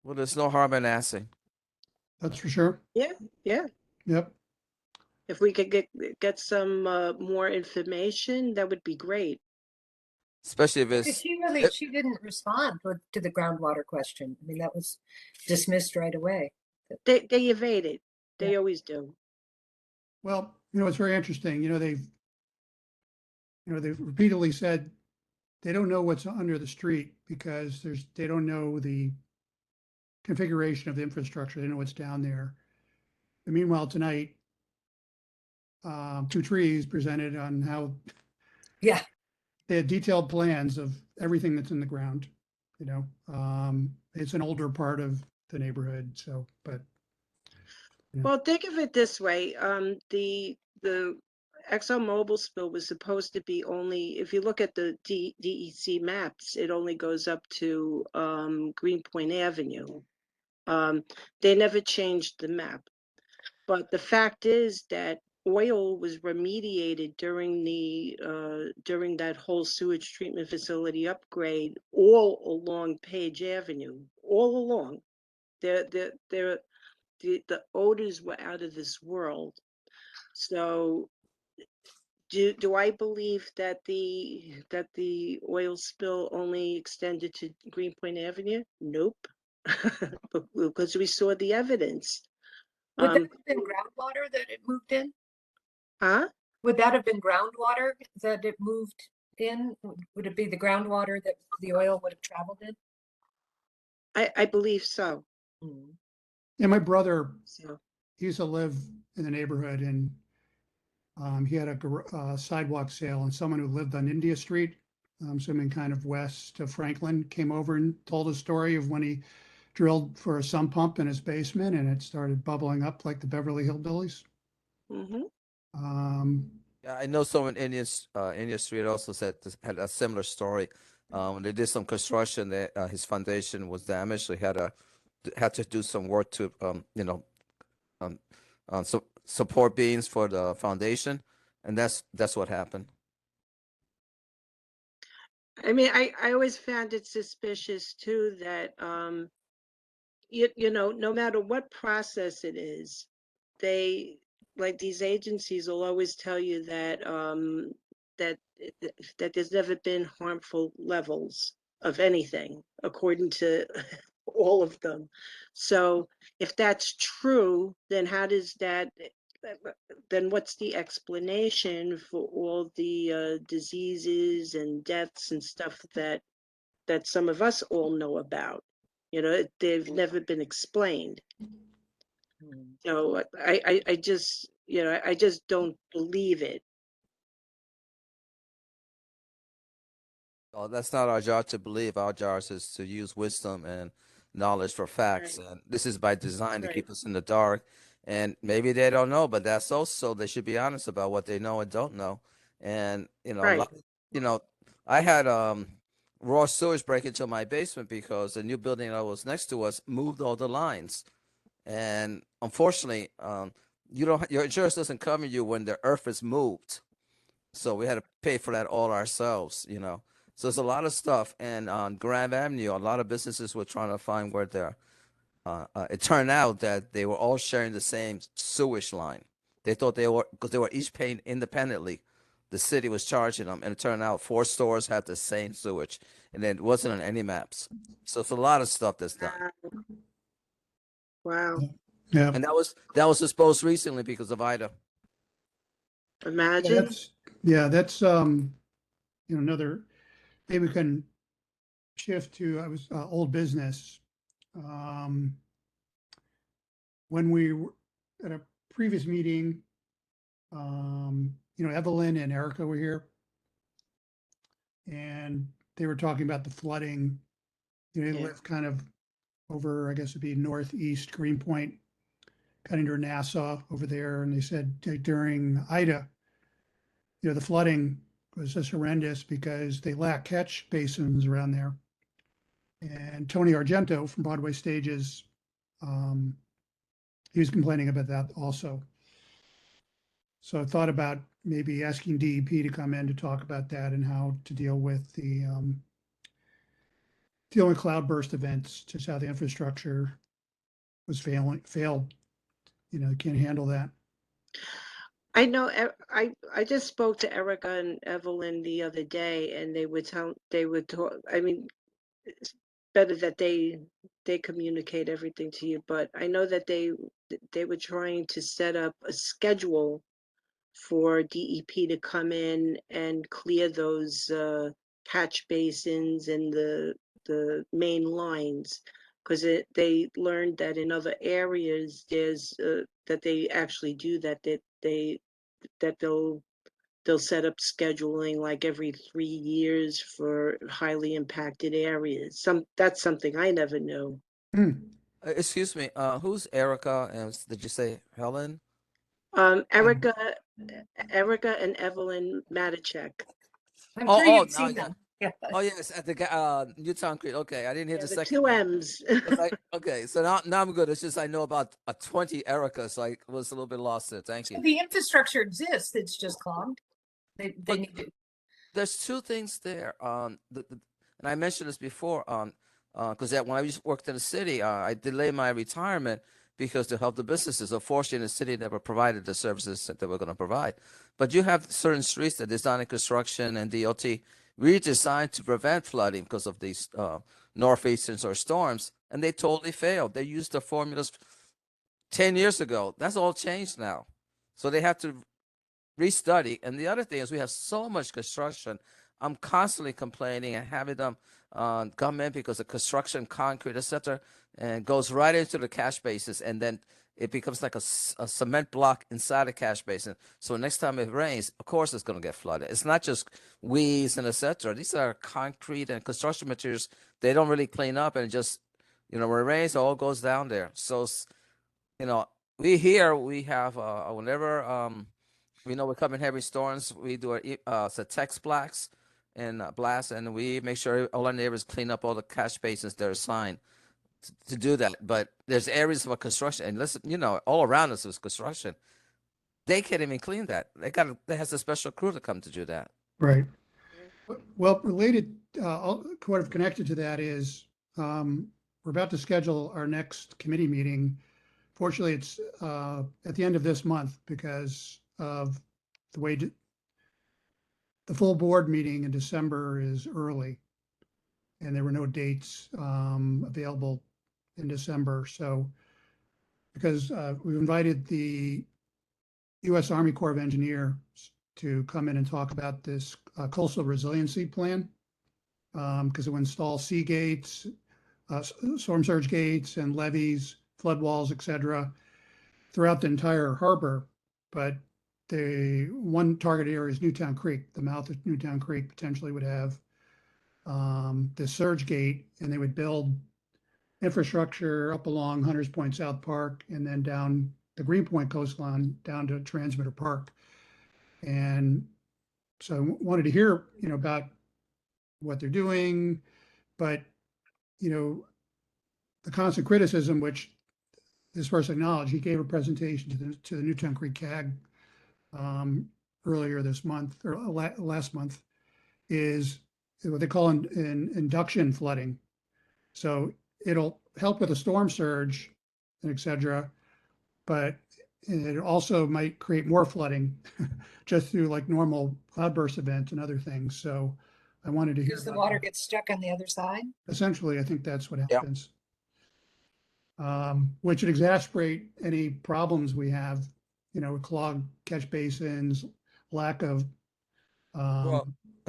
Well, there's no harm in asking. That's for sure. Yeah, yeah. Yep. If we could get some more information, that would be great. Especially if Because it's. she didn't respond to the groundwater question. I mean, that was dismissed right away. They evade it. They always do. Well, you know, it's very interesting. You know, they've repeatedly said they don't know what's under the street because they don't know the configuration of the infrastructure. They know what's down there. And meanwhile, tonight, 2 trees presented on how Yeah. they had detailed plans of everything that's in the ground. You know, it's an older part of the neighborhood, so but. Yeah. Well, think of it this way. The ExxonMobil spill was supposed to be only, if you look at the DEC maps, it only goes up to Greenpoint Avenue. They never changed the map. But the fact is that oil was remediated during that whole sewage treatment facility upgrade all along Page Avenue, all along. The odors were out of this world. So do I believe that the oil spill only extended to Greenpoint Avenue? Nope. Because we saw the evidence. Would that have been groundwater that it moved in? Huh? Would that have been groundwater that it moved in? Would it be the groundwater that the oil would have traveled in? I believe so. Yeah, my brother So he used to live in the neighborhood, and he had a sidewalk sale, and someone who lived on India Street I'm assuming kind of west of Franklin, came over and told a story of when he drilled for a sump pump in his basement and it started bubbling up like the Beverly Hillbillies. Mm-hmm. Yeah, I know someone in Indian Street also had a similar story. When they did some construction, his foundation was damaged, so he had to do some work to support beams for the foundation, and that's what happened. I mean, I always found it suspicious too that you know, no matter what process it is, they like these agencies will always tell you that that that there's never been harmful levels of anything according to all of them. So if that's true, then how does that then what's the explanation for all the diseases and deaths and stuff that some of us all know about? You know, they've never been explained. So I just, you know, I just don't believe it. Oh, that's not our job to believe. Our job is to use wisdom and knowledge for facts. Right. And this is by design to Right. keep us in the dark. And maybe they don't know, but that's also they should be honest about what they know and don't know. And Right. I had raw sewage break into my basement because the new building that was next to us moved all the lines. And unfortunately, your insurance doesn't cover you when the earth is moved. So we had to pay for that all ourselves, So there's a lot of stuff. And on Grand Avenue, a lot of businesses were trying to find where they're. It turned out that they were all sharing the same sewage line. They thought because they were each paying independently. The city was charging them, and it turned out 4 stores had the same sewage, and it wasn't on any maps. So it's a lot of stuff that's done. Wow. Yeah. And that was exposed recently because of Ida. Imagine. That's another, maybe we can shift to, old business. When we were at a previous meeting, Evelyn and Erica were here. And they were talking about the flooding. They Yeah. live kind of over, I guess it'd be northeast Greenpoint, kind of near Nassau over there. And they said during Ida, the flooding was just horrendous because they lack catch basins around there. And Tony Argento from Broadway Stages, he was complaining about that also. So I thought about maybe asking DEP to come in to talk about that and how to deal with dealing with cloudburst events, just how the infrastructure was failed. Can't handle that. I know. I just spoke to Erica and Evelyn the other day, and they would talk. I mean, it's better that they communicate everything to you, but I know that they were trying to set up a schedule for DEP to come in and clear those catch basins and the main lines, because they learned that in other areas there's that they actually do that they'll set up scheduling like every 3 years for highly impacted areas. That's something I never knew. Excuse me, who's Erica? And did you say Helen? Erica and Evelyn Matichek. I'm Oh, sure you've now, seen yeah. them. Yeah. Oh yes, at the Newtown Creek. Okay, I didn't hear Yeah, the the second 2 name. M's. Okay, so now I'm good. It's just I know about 20 Erica, so I was a little bit lost there. Thank you. The infrastructure exists, it's just clogged. They But need to. there's 2 things there. And I mentioned this before. Because when I worked in the city, I delayed my retirement because to help the businesses. Unfortunately, the city never provided the services that they were going to provide. But you have certain streets that design and construction and DOT redesigned to prevent flooding because of these northeasters or storms, and they totally failed. They used the formulas 10 years ago. That's all changed now. So they have to restudy. And the other thing is we have so much construction I'm constantly complaining and having them come in because of construction, concrete, etc., and goes right into the catch basin, and then it becomes like a cement block inside the catch basin. So next time it rains, of course it's going to get flooded. It's not just weeds and etc. These are concrete and construction materials. They don't really clean up, and just, when it rains, it all goes down there. So, we have whenever we know we're coming heavy storms, we do a text blast, and we make sure all our neighbors clean up all the catch basins that are assigned to do that. But there's areas of construction, and listen, all around us is construction. They can't even clean that. They has a special crew to come to do that. Right. Well, related, kind of connected to that is, we're about to schedule our next committee meeting. Fortunately, it's at the end of this month because of the way the full board meeting in December is early, and there were no dates available in December. So because we've invited the U.S. Army Corps of Engineers to come in and talk about this coastal resiliency plan, because it will install sea gates, storm surge gates and levees, flood walls, etc., throughout the entire harbor. But the one target area is Newtown Creek. The mouth of Newtown Creek potentially would have the surge gate, and they would build infrastructure up along Hunters Point South Park and then down the Greenpoint coastline down to Transmitter Park. And so I wanted to hear, about what they're doing, but, the constant criticism, which this person acknowledged, he gave a presentation to the Newtown Creek CAG earlier this month or last month, is what they call an induction flooding. So it'll help with a storm surge and et cetera, but it also might create more flooding just through like normal cloudburst events and other things. So I wanted to hear Because the about water that. gets stuck on the other side. Essentially, I think that's what happens. Which would exacerbate any problems we have, with clogged catch basins, lack of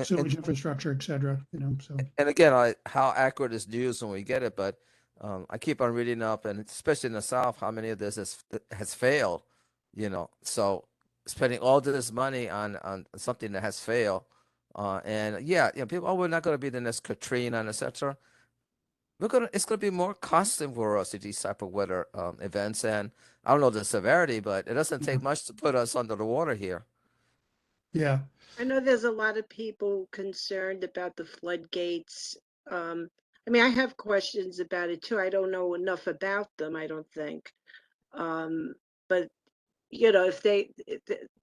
sewage infrastructure, et cetera, so. And again, how accurate is news when we get it, but I keep on reading up, and especially in the South, how many of this has failed, so spending all this money on something that has failed, and people, we're not going to be the next Katrina and etc. It's going to be more costly for us in these type of weather events, and I don't know the severity, but it doesn't take much to put us under the water here. Yeah. I know there's a lot of people concerned about the floodgates. I have questions about it too. I don't know enough about them, I don't think. But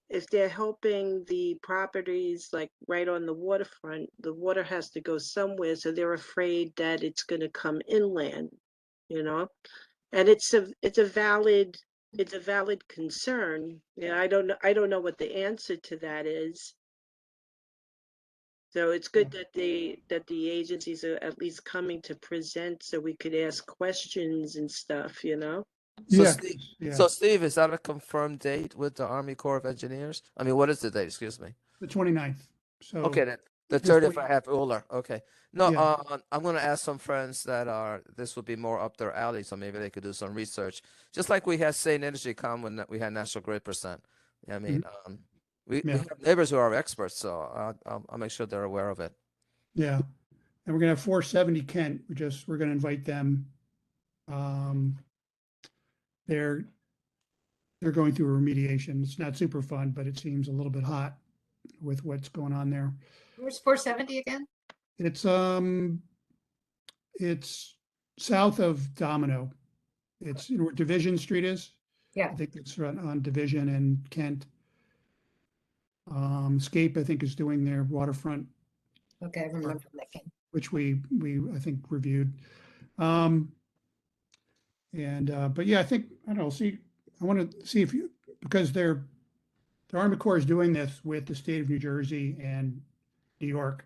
if they're helping the properties like right on the waterfront, the water has to go somewhere, so they're afraid that it's going to come inland, and it's a valid concern. I don't know what the answer to that is. So it's good that the agencies are at least coming to present so we could ask questions and stuff, So, Yeah. Steve, Yeah. so Steve, is that a confirmed date with the Army Corps of Engineers? I mean, what is the date? Excuse me. The 29th. So. Okay, then the this 30th week. I have Uller. Okay. No, Yeah. I'm going to ask some friends this would be more up their alley, so maybe they could do some research. Just like we had Sane Energy come when we had National Grid percent. I mean, we have neighbors who are experts, so I'll make sure they're aware of it. Yeah. And we're gonna have 470 Kent. We're gonna invite them. They're going through a remediation. It's not super fun, but it seems a little bit hot with what's going on there. Where's 470 again? It's south of Domino. It's where Division Street is. Yeah. I think it's right on Division and Kent. Scape, I think, is doing their waterfront, Okay, I remember that game. which we I think reviewed. But yeah, I think, I don't know, I want to see because the Army Corps is doing this with the state of New Jersey and New York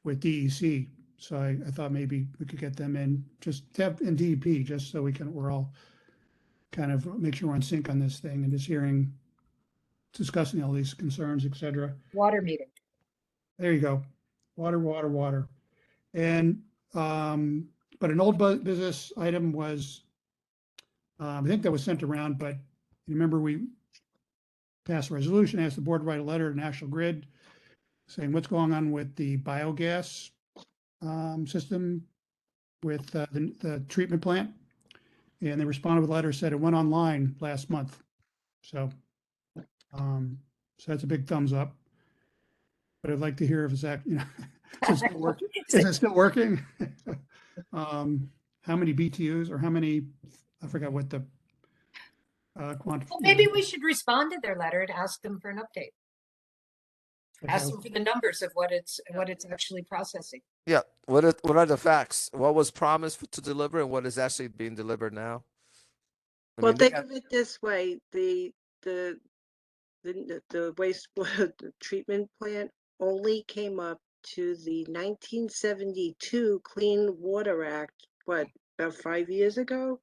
with DEC. So I thought maybe we could get them in in DEP, just so we're all kind of make sure we're in sync on this thing and just discussing all these concerns, et cetera. Water meeting. There you go. water. And, but an old business item was, I think that was sent around, but you remember we passed a resolution, asked the board to write a letter to National Grid saying what's going on with the biogas system with the treatment plant. And they responded with a letter, said it went online last month. So, so that's a big thumbs up. But I'd like to hear if Zach, is it still working? Is it still working? How many BTUs or how many, I forgot what the quantity. Well, maybe we should respond to their letter and ask them for an update. Ask them for the numbers of what it's actually processing. Yeah. What are the facts? What was promised to deliver and what is actually being delivered now? Well, think of it this way: the wastewater treatment plant only came up to the 1972 Clean Water Act, what, about 5 years ago?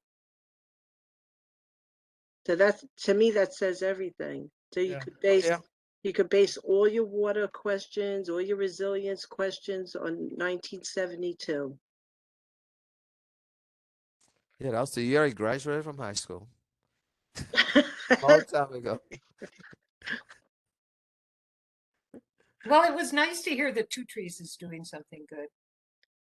So that's, to me, that says everything. So you could base you could base all your water questions, all your resilience questions on 1972. Yeah, that was the year I graduated from high school. Long time ago. Well, it was nice to hear that Two Trees is doing something good.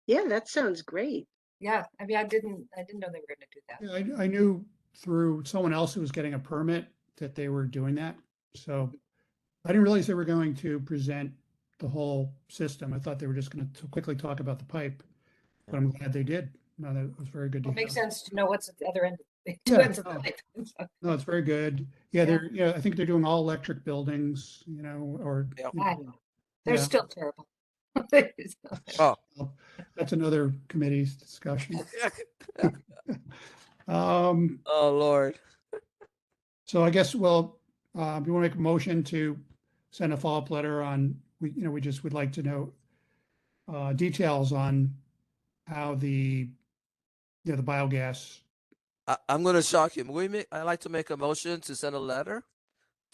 Yeah, that sounds great. Yeah, I mean, I didn't know they were going to do that. Yeah, I knew through someone else who was getting a permit that they were doing that. So I didn't realize they were going to present the whole system. I thought they were just going to quickly talk about the pipe, but I'm glad they did. No, that was very good to It hear. makes sense to know what's at the other end. Yeah, Ends of the no. pipe. No, it's very good. Yeah, I think they're doing all electric buildings, or. I know. They're Yeah. still terrible. Oh, That's another committee's discussion. oh Lord. So I guess, well, you want to make a motion to send a follow-up letter on, we just would like to know details on how the biogas. I'm going to shock you. I'd like to make a motion to send a letter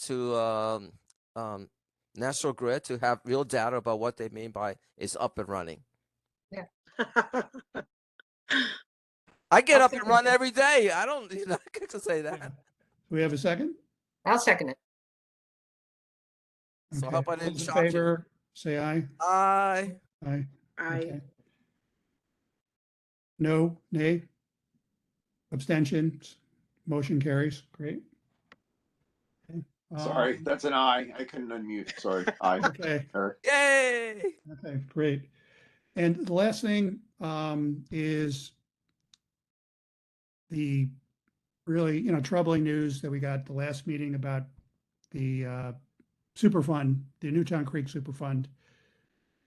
to National Grid to have real data about what they mean by it's up and running. Yeah. I get I'll up and second run that. every day. I don't, I get to say that. Do we have a second? I'll second it. So Okay. I hope I All didn't those in shock you. favor, say aye. Aye. Aye. I Okay. No, nay? Abstentions? Motion carries. Great. Okay. Sorry, that's an aye. I couldn't unmute. Sorry. Aye. Okay. Eric. Yay. Okay, great. And the last thing is the really, troubling news that we got the last meeting about the Superfund, the Newtown Creek Superfund,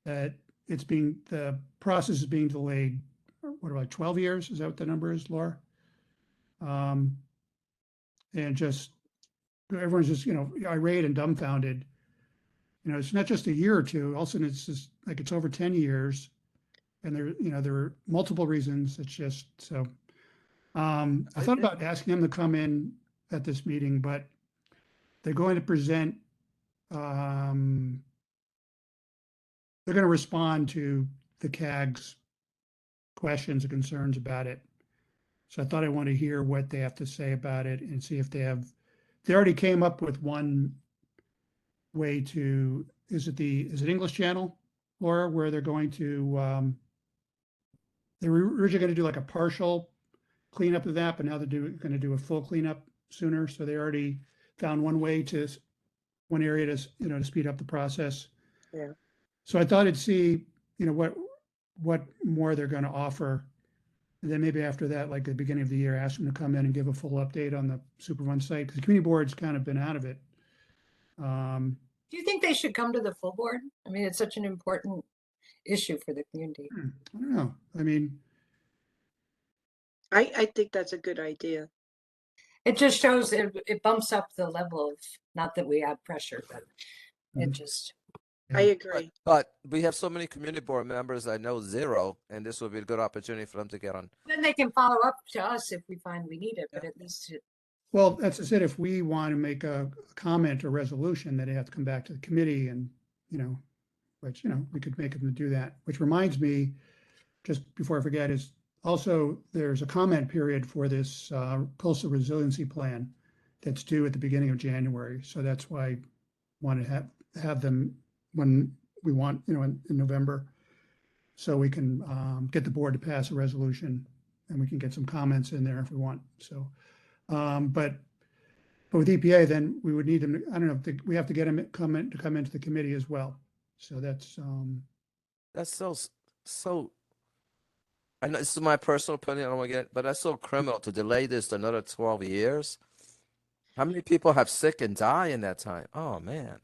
that the process is being delayed. What about 12 years? Is that what the number is, Laura? And just everyone's just, irate and dumbfounded. It's not just a year or two. All of a sudden, it's just like it's over 10 years, and there are multiple reasons. It's just so. I thought about asking them to come in at this meeting, but they're going to present. They're going to respond to the CAG's questions and concerns about it. So I thought I want to hear what they have to say about it and see if they already came up with one way to, is it English Channel, Laura, where they're going to, they were originally going to do like a partial cleanup of that, but now they're going to do a full cleanup sooner. So they already found one area to, to speed up the process. Yeah. So I thought I'd see, what more they're going to offer. And then maybe after that, like at the beginning of the year, ask them to come in and give a full update on the Superfund site, because the community board's kind of been out of it. Do you think they should come to the full board? I mean, it's such an important issue for the community. I don't know. I mean, I think that's a good idea. It just shows it bumps up the level of, not that we add pressure, but it just. I agree. But we have so many community board members I know zero, and this will be a good opportunity for them to get on. Then they can follow up to us if we find we need it, but at least. well, that's just it. If we want to make a comment or resolution, then they have to come back to the committee and, which, we could make them do that, which reminds me, just before I forget, is also there's a comment period for this coastal resiliency plan that's due at the beginning of January. So that's why I want to have them when we want, in November, so we can get the board to pass a resolution and we can get some comments in there if we want. So, but with EPA, then we would need them, I don't know, we have to get them to come into the committee as well. So that's so. I know this is my personal opinion. I don't want to get, but that's so criminal to delay this to another 12 years. How many people have sick and die in that time? Oh man.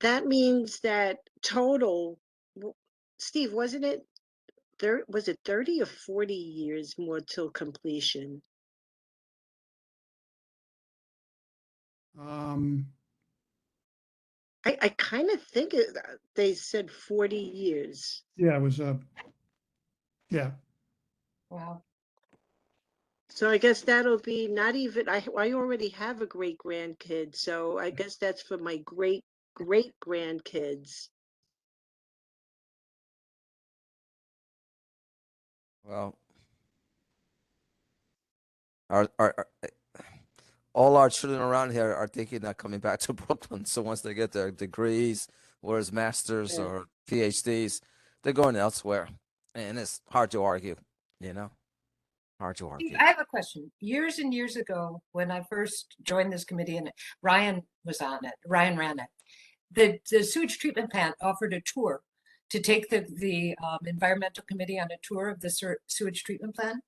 That means that total, Steve, wasn't it was it 30 or 40 years more till completion? I kind of think they said 40 years. Yeah, it was yeah. Wow. So I guess that'll be not even, I already have a great grandkid, so I guess that's for my great grandkids. Well, all our children around here are thinking of coming back to Brooklyn. So once they get their degrees, whereas masters or PhDs, they're going elsewhere, and it's hard to argue. Hard to argue. I have a question. Years and years ago, when I first joined this committee, and Ryan was on it, Ryan ran it, the sewage treatment plant offered a tour to take the environmental committee on a tour of the sewage treatment plant.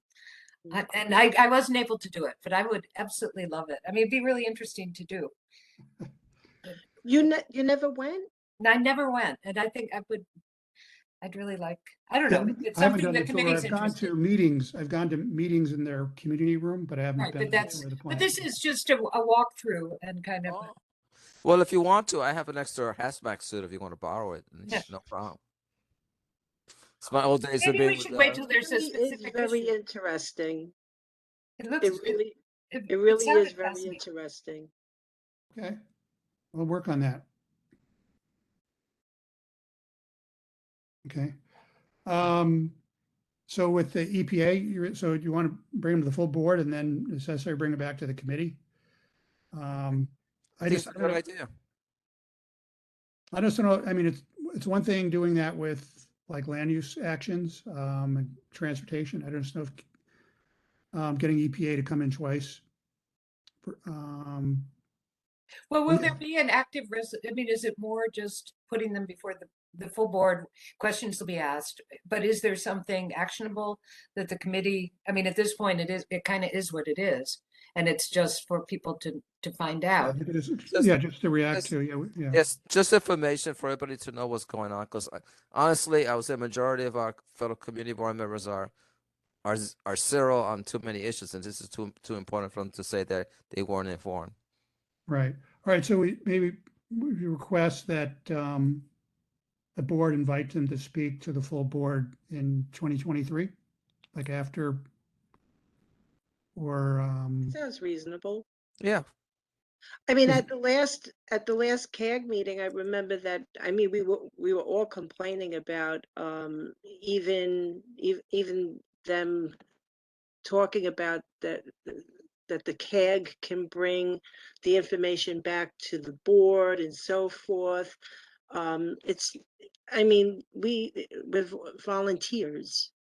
And I wasn't able to do it, but I would absolutely love it. I mean, it'd be really interesting to do. You never went? I never went, and I think I'd really like, I don't know, it's I haven't something done the the tour. committee's I've gone interested to in. meetings. I've gone to meetings in their community room, but I haven't Right, been but to the that's, tour of the but plant. this is just a walkthrough and kind of, Well, if you want to, I have an extra hazmat suit if you want to borrow it. Yeah. No problem. It's my old days of maybe we being should with, wait till there's a It is specific very issue. interesting. It looks, It really sounded is very fascinating. interesting. Okay, we'll work on that. Okay. So with the EPA, so you want to bring them to the full board and then if necessary, bring it back to the committee? I think just, it's a good idea. I just don't know, I mean, it's one thing doing that with like land use actions, and transportation. I don't know if, getting EPA to come in twice. well, will there be an active I mean, is it more just putting them before the full board, questions will be asked, but is there something actionable that the committee, I mean, at this point, it kind of is what it is. And it's just for people to find out. Just to react to, yeah. Yes, just information for everybody to know what's going on. Because honestly, I would say majority of our fellow community board members are zero on too many issues, and this is too important for them to say that they weren't informed. Right. All right. So we request that the board invite them to speak to the full board in 2023, like after, or Sounds reasonable. Yeah. I mean, at the last CAG meeting, I remember that, I mean, we were all complaining about even them talking about that the CAG can bring the information back to the board and so forth. I mean, with volunteers,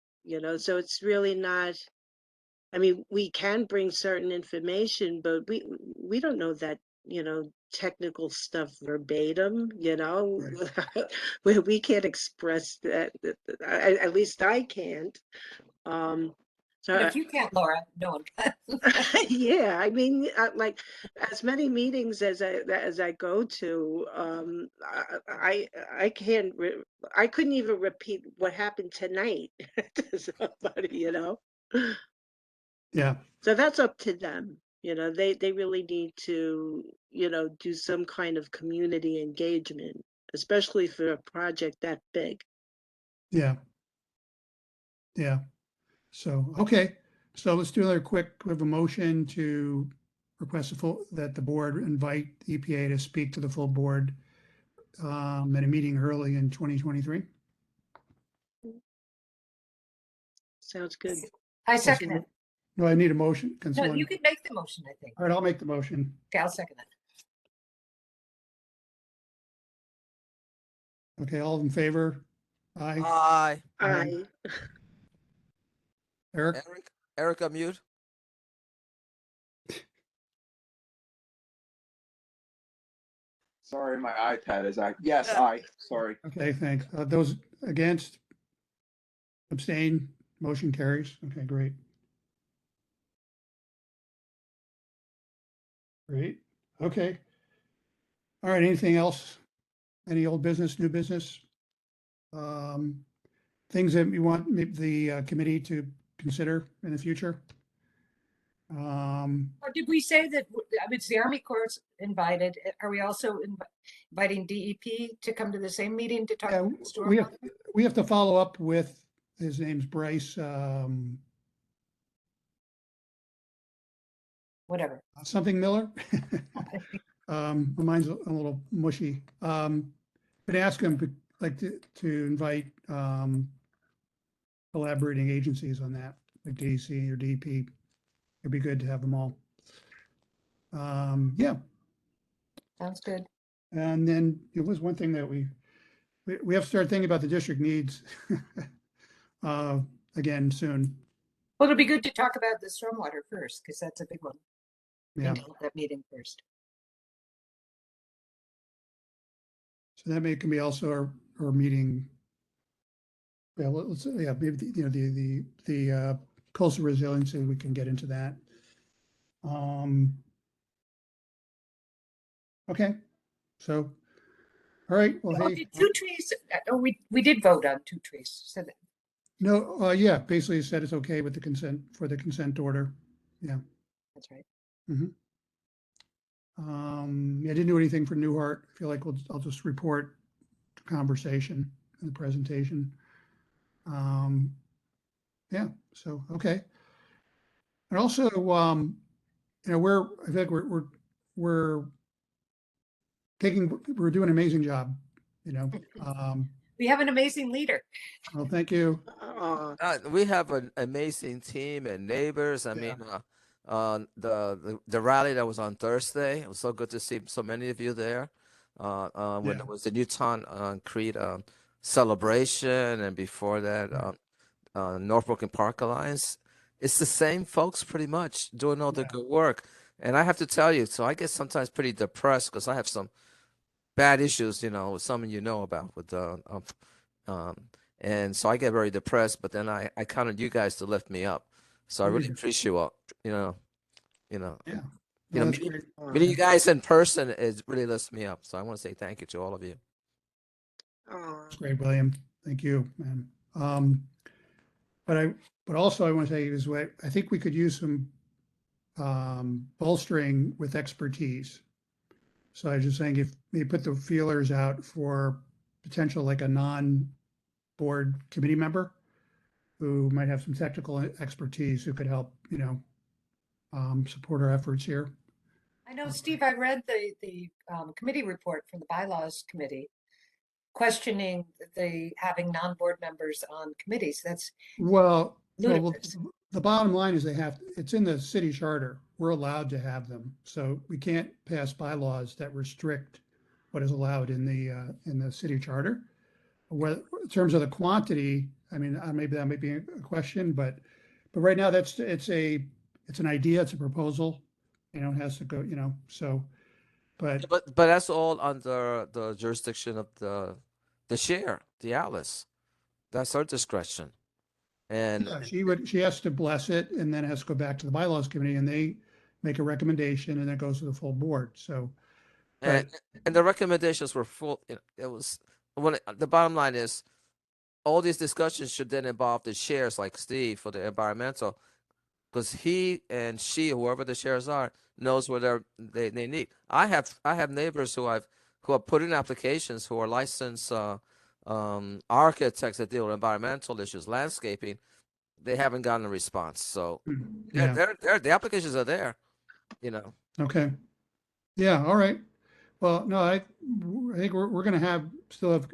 so it's really not, I mean, we can bring certain information, but we don't know that, technical stuff verbatim, where we can't express that, at least I can't. So And if you can't, Laura, no one can. yeah, I mean, like as many meetings as I go to, I can't, I couldn't even repeat what happened tonight to somebody, Yeah. So that's up to them. They really need to, do some kind of community engagement, especially for a project that big. Yeah. Yeah. So, okay. So let's do another quick, we have a motion to request that the board invite EPA to speak to the full board at a meeting early in 2023. Sounds good. I second it. No, I need a motion. Can No, someone? you could make the motion, I think. All right, I'll make the motion. Okay, I'll second it. Okay, all in favor? Aye. Aye. Aye. Eric? Erica, mute. Sorry, my iPad is yes, Yeah. aye, sorry. Okay, thanks. Those against? Abstain? Motion carries. Okay, great. Great. Okay. All right, anything else? Any old business, new business? Things that you want the committee to consider in the future? Or did we say that, I mean, it's the Army Corps invited. Are we also inviting DEP to come to the same meeting to talk Yeah, about we have to follow up with, his name's Bryce, whatever. something Miller. Mine's a little mushy. But ask him to invite collaborating agencies on that, like DEC or DEP. It'd be good to have them all. Yeah. Sounds good. And then it was one thing that we have to start thinking about the district needs again soon. Well, it'll be good to talk about the stormwater first, because that's a big one. Yeah. Into that meeting first. So that can be also our meeting. Yeah, maybe the coastal resiliency, we can get into that. Okay, so, all right, well, Oh, hey. did Two Trees, oh, we did vote on Two Trees, so that, No, yeah, basically said it's okay with the consent order. Yeah. that's right. I didn't do anything for Newhart. I feel like I'll just report the conversation and the presentation. Yeah, so, okay. And also, I think we're doing an amazing job, We have an amazing leader. well, thank you. We have an amazing team and neighbors. I mean, the rally that was on Thursday, it was so good to see so many of you there. When it was the Newton Creed celebration, and before that, Norfolk and Park Alliance. It's the same folks pretty much doing all the good work. And I have to tell you, so I get sometimes pretty depressed because I have some bad issues, some of you know about with and so I get very depressed, but then I count on you guys to lift me up. So I really appreciate meeting you guys in person is really lifts me up. So I want to say thank you to all of you. That's great, William. Thank you, man. But also I want to say is what I think we could use some bolstering with expertise. So I was just saying, if we put the feelers out for potential, like a non-board committee member who might have some technical expertise who could help, support our efforts here. I know, Steve, I read the committee report from the bylaws committee questioning having non-board members on committees. That's ludicrous. The bottom line is it's in the city charter. We're allowed to have them. So we can't pass bylaws that restrict what is allowed in the city charter. In terms of the quantity, I mean, maybe that might be a question, but right now it's an idea, it's a proposal, it has to go, so, but that's all under the jurisdiction of the chair, the Alice. That's her discretion. And she has to bless it, and then it has to go back to the bylaws committee, and they make a recommendation, and then it goes to the full board. So, and the recommendations were full. It was the bottom line is all these discussions should then involve the chairs like Steve for the environmental, because he and she, whoever the chairs are, knows what they need. I have neighbors who have put in applications who are licensed architects that deal with environmental issues, landscaping. They haven't gotten a response. So the applications are there, Okay. Yeah. All right. Well, no, I think we're going to still have,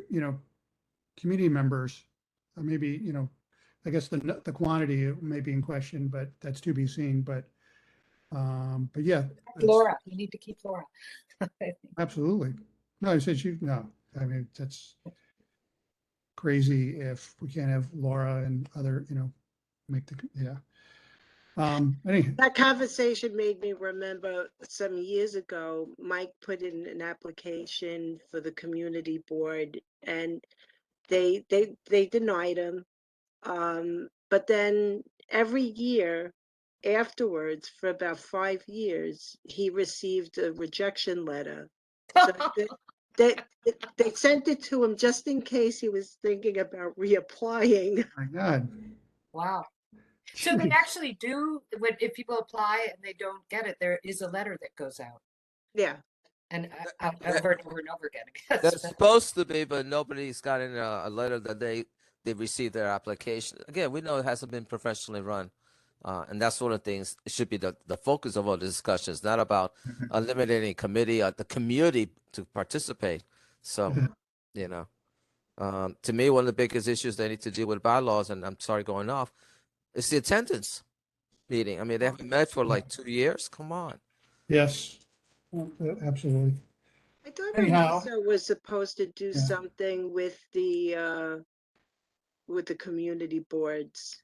community members. Maybe, I guess the quantity may be in question, but that's to be seen. But yeah, that's- Laura, you need to keep Laura. absolutely. No, I said no. I mean, that's crazy if we can't have Laura and other, make yeah. That conversation made me remember some years ago, Mike put in an application for the community board and they denied him. But then every year afterwards, for about 5 years, he received a rejection letter. So they sent it to him just in case he was thinking about reapplying. My God. Wow. So they Jeez. actually do, if people apply and they don't get it, there is a letter that goes out. Yeah. And over and over and over again. I guess. They're supposed to be, but nobody's gotten a letter that they received their application. Again, we know it hasn't been professionally run. And that's one of the things, it should be the focus of all the discussions, not about eliminating committee or the community to participate. So, to me, one of the biggest issues they need to deal with bylaws, and I'm sorry going off, is the attendance meeting. I mean, they haven't met for like 2 years. Come on. Yes, absolutely. I thought Anyhow. Elisa was supposed to do Yeah. something with the community boards.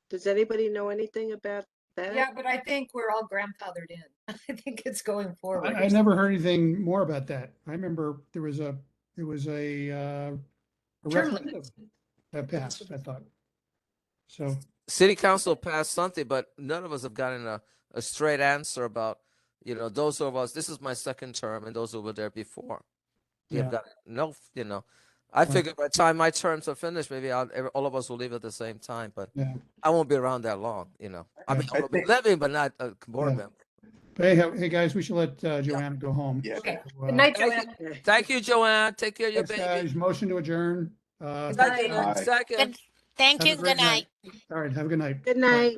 Does anybody know anything about that? Yeah, but I think we're all grandfathered in. I think it's going forward. I never heard anything more about that. I remember there was a Term referendum limits. that passed, I thought. So, City council passed something, but none of us have gotten a straight answer about, those of us, this is my second term, and those who were there before. We have Yeah. got no, I figure by the time my terms are finished, maybe all of us will leave at the same time, but yeah. I won't be around that long, I mean, I will be living, but not a board Yeah. member. But hey guys, we should let Joanna go home. Yeah. Okay. So, Good night, Thank Joanne. you, thank you, Joanne. Take care of your Thanks, baby. guys. Motion to adjourn. Good Second, night. Aye. second. Thank Have a you. great Good night. All right, have a good night. Good night.